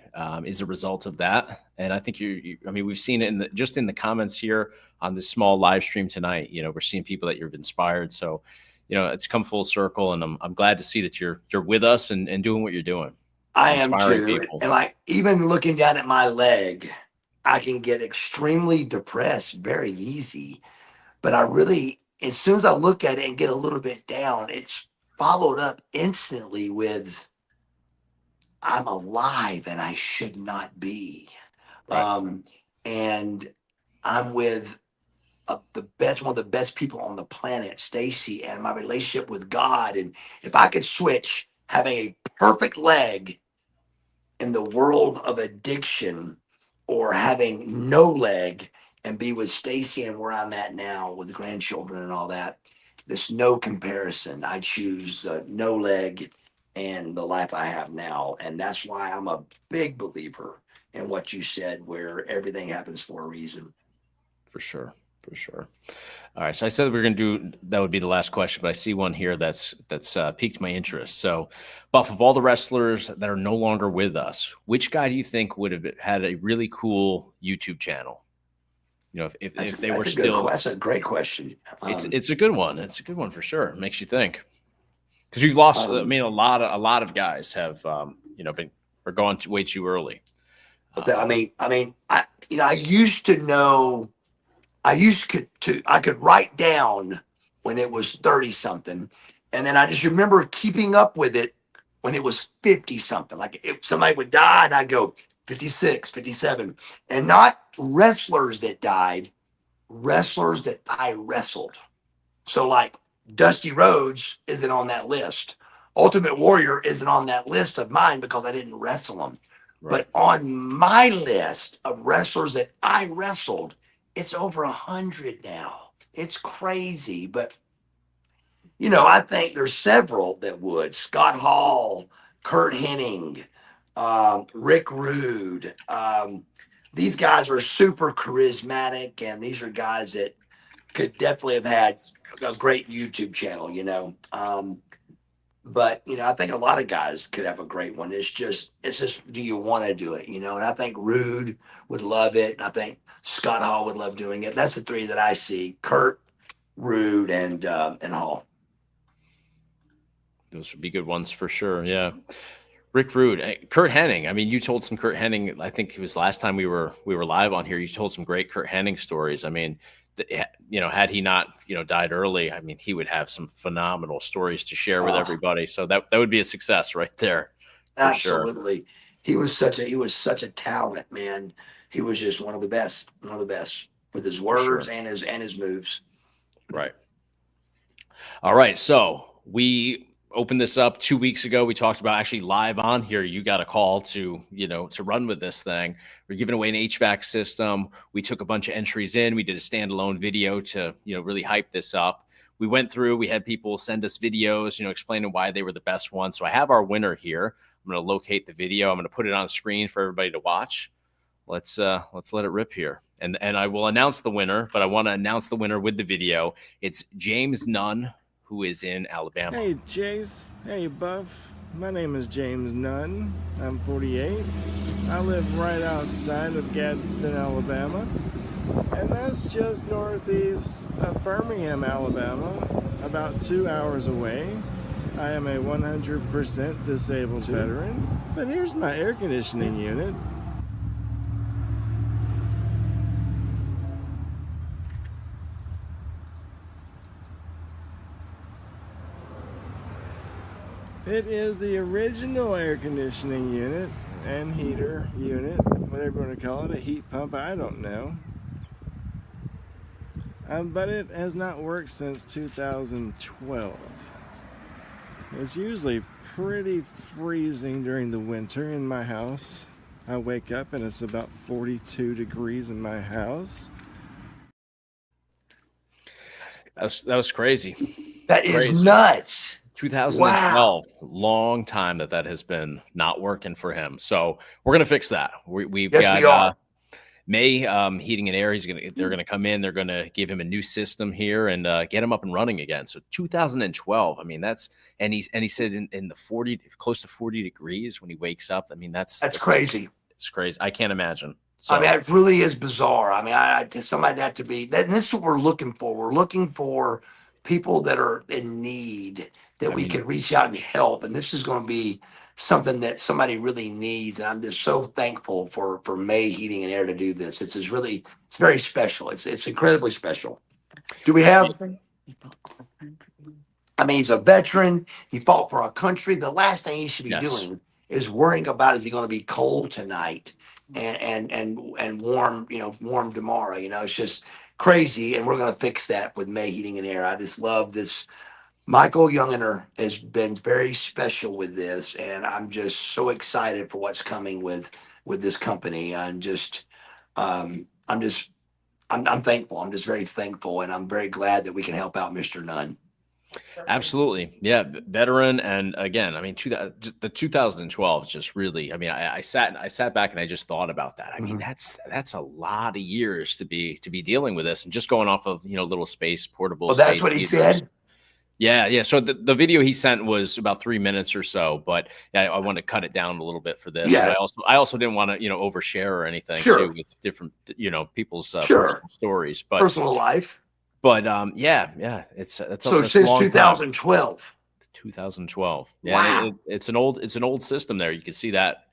is a result of that. And I think I mean, we've seen it just in the comments here on this small live stream tonight. We're seeing people that you've inspired. So, it's come full circle, and I'm glad to see that you're with us and doing what you're doing, I am inspiring too. people. And like, even looking down at my leg, I can get extremely depressed very easy. But I really, as soon as I look at it and get a little bit down, it's followed up instantly with, I'm alive and I should not be. Right. Um, and I'm with one of the best people on the planet, Stacy, and my relationship with God. And if I could switch having a perfect leg in the world of addiction, or having no leg and be with Stacy and where I'm at now with the grandchildren and all that, there's no comparison. I choose the no leg and the life I have now. And that's why I'm a big believer in what you said, where everything happens for a reason. For sure. For sure. All right. So I said we were going to do that would be the last question, but I see one here that's piqued my interest. So, Buff, of all the wrestlers that are no longer with us, which guy do you think would have had a really cool YouTube channel? If they were still, That's a great question. it's a good one. It's a good one for sure. It makes you think, because you've lost. I mean, a lot of guys have been are gone way too early. I used to know. I could write down when it was 30 something. And then I just remember keeping up with it when it was 50 something. Like if somebody would die and I'd go 56, 57, and not wrestlers that died, wrestlers that I wrestled. So like Dusty Rhodes isn't on that list. Ultimate Warrior isn't on that list of mine because I didn't wrestle them. Right. But on my list of wrestlers that I wrestled, it's over 100 now. It's crazy. But, I think there's several that would. Scott Hall, Kurt Hennig, Rick Rude. These guys are super charismatic, and these are guys that could definitely have had a great YouTube channel, but I think a lot of guys could have a great one. It's just, do you want to do it? And I think Rude would love it. And I think Scott Hall would love doing it. That's the three that I see: Kurt, Rude, and Hall. Those would be good ones for sure. Yeah. Rick Rude, Kurt Hennig. I mean, you told some Kurt Hennig. I think it was last time we were live on here. You told some great Kurt Hennig stories. I mean, had he not died early, I mean, he would have some phenomenal stories to share with everybody. So that would be a success right there. For Absolutely. sure. he was such a talent, man. He was just one of the best with his words sure. and his moves. Right. All right. So we opened this up 2 weeks ago. We talked about actually live on here. You got a call to, to run with this thing. We're giving away an HVAC system. We took a bunch of entries in. We did a standalone video to, really hype this up. We went through, we had people send us videos, explaining why they were the best ones. So I have our winner here. I'm going to locate the video. I'm going to put it on screen for everybody to watch. Let's let it rip here. And I will announce the winner, but I want to announce the winner with the video. It's James Nunn, who is in Alabama. Hey, Chase. Hey, Buff. My name is James Nunn. I'm 48. I live right outside of Gadsden, Alabama. And that's just northeast of Birmingham, Alabama, about 2 hours away. I am a 100% disabled veteran. But here's my air conditioning unit. It is the original air conditioning unit and heater unit, whatever you want to call it, a heat pump, I don't know. But it has not worked since 2012. It's usually pretty freezing during the winter in my house. I wake up and it's about 42 degrees in my house. That was crazy. That is Crazy. nuts. 2012, long time that has been not working for him. So we're gonna fix that. We've got May Heating and Air. They're gonna come in. They're gonna give him a new system here and get him up and running again. So 2012. I mean, and he said in the 40, close to 40 degrees when he wakes up. I mean, that's crazy. It's crazy. I can't imagine. So, I mean, it really is bizarre. I mean, somebody had to be. And this is what we're looking for. We're looking for people that are in need that we can reach out and help. And this is going to be something that somebody really needs. And I'm just so thankful for May Heating and Air to do this. It's very special. It's incredibly special. Do we have? I mean, he's a veteran. He fought for our country. The last thing he should be doing is worrying about, is he going to be cold tonight and warm, warm tomorrow. It's just crazy. And we're going to fix that with May Heating and Air. I just love this. Michael Younginer has been very special with this, and I'm just so excited for what's coming with this company. I'm thankful. I'm just very thankful, and I'm very glad that we can help out Mr. Nunn. Absolutely. Yeah. Veteran. And again, I mean, the 2012 is just really, I mean, I sat back and I just thought about that. I mean, that's a lot of years to be dealing with this and just going off of, little space portable. Well, that's what he said. Yeah. Yeah. So the video he sent was about 3 minutes or so, but I want to cut it down a little bit for this. Yeah. But I also didn't want to, overshare or anything too, with different, people's personal stories, but personal life. But yeah, it's so since 2012. 2012. Yeah, wow. It's an old system there. You can see that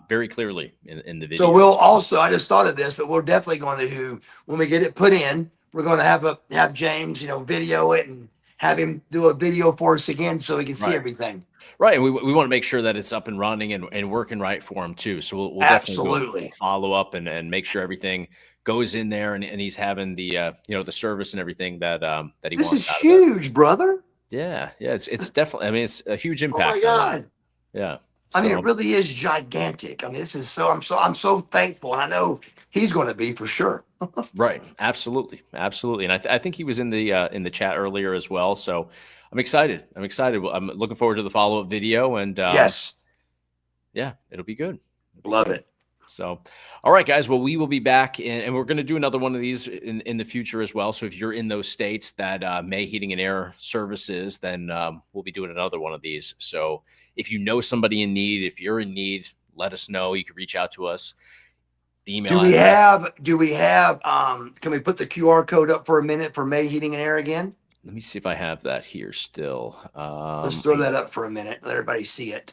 very clearly in the video. So we'll also, I just thought of this, but we're definitely going to, when we get it put in, we're going to have James, video it and have him do a video for us again so we can see everything. Right. And we want to make sure that it's up and running and working right for him too. So we'll definitely follow up and make sure everything goes in there and he's having the the service and everything that he wants. This is huge, brother. Yeah. It's definitely, I mean, it's a huge impact. Oh my God. Yeah. I mean, it really is gigantic. I mean, this is I'm so thankful, and I know he's going to be for sure. Right. Absolutely. And I think he was in the chat earlier as well. So I'm excited. I'm looking forward to the follow-up video, and yes, yeah, it'll be good. Love it. So, all right, guys. Well, we will be back, and we're going to do another one of these in the future as well. So if you're in those states that May Heating and Air services, then we'll be doing another one of these. So if you know somebody in need, if you're in need, let us know. You can reach out to us. The email. Do we have? Can we put the QR code up for a minute for May Heating and Air again? Let me see if I have that here still. Let's throw that up for a minute. Let everybody see it.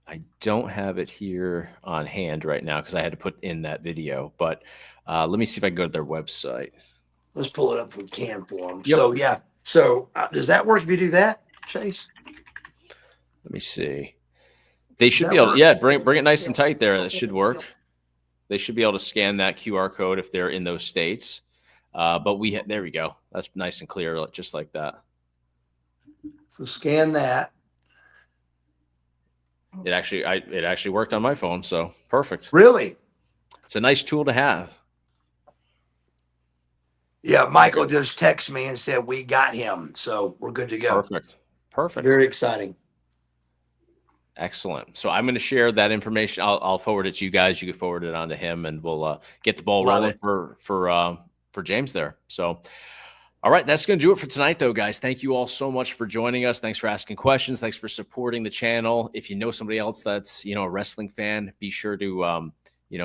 I don't have it here on hand right now because I had to put in that video, but let me see if I can go to their website. Let's pull it up if we can for them. Yep. So, yeah. So does that work if you do that, Chase? Let me see. They Does should that be able to, work? yeah, bring it nice and tight there. That should work. They should be able to scan that QR code if they're in those states. But there we go. That's nice and clear, just like that. So scan that. It actually worked on my phone, so perfect. Really? It's a nice tool to have. Yeah, Michael just texted me and said we got him, so we're good to go. Perfect. Very exciting. Excellent. So I'm going to share that information. I'll forward it to you guys. You can forward it on to him, and we'll get the ball Love rolling for James there. So, all right, that's going to do it for tonight, though, guys. Thank you all so much for joining us. Thanks for asking questions. Thanks for supporting the channel. If you know somebody else that's a wrestling fan, be sure to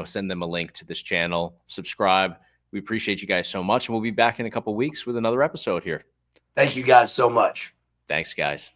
send them a link to this channel. Subscribe. We appreciate you guys so much, and we'll be back in a couple weeks with another episode here. Thank you guys so much. Thanks, guys.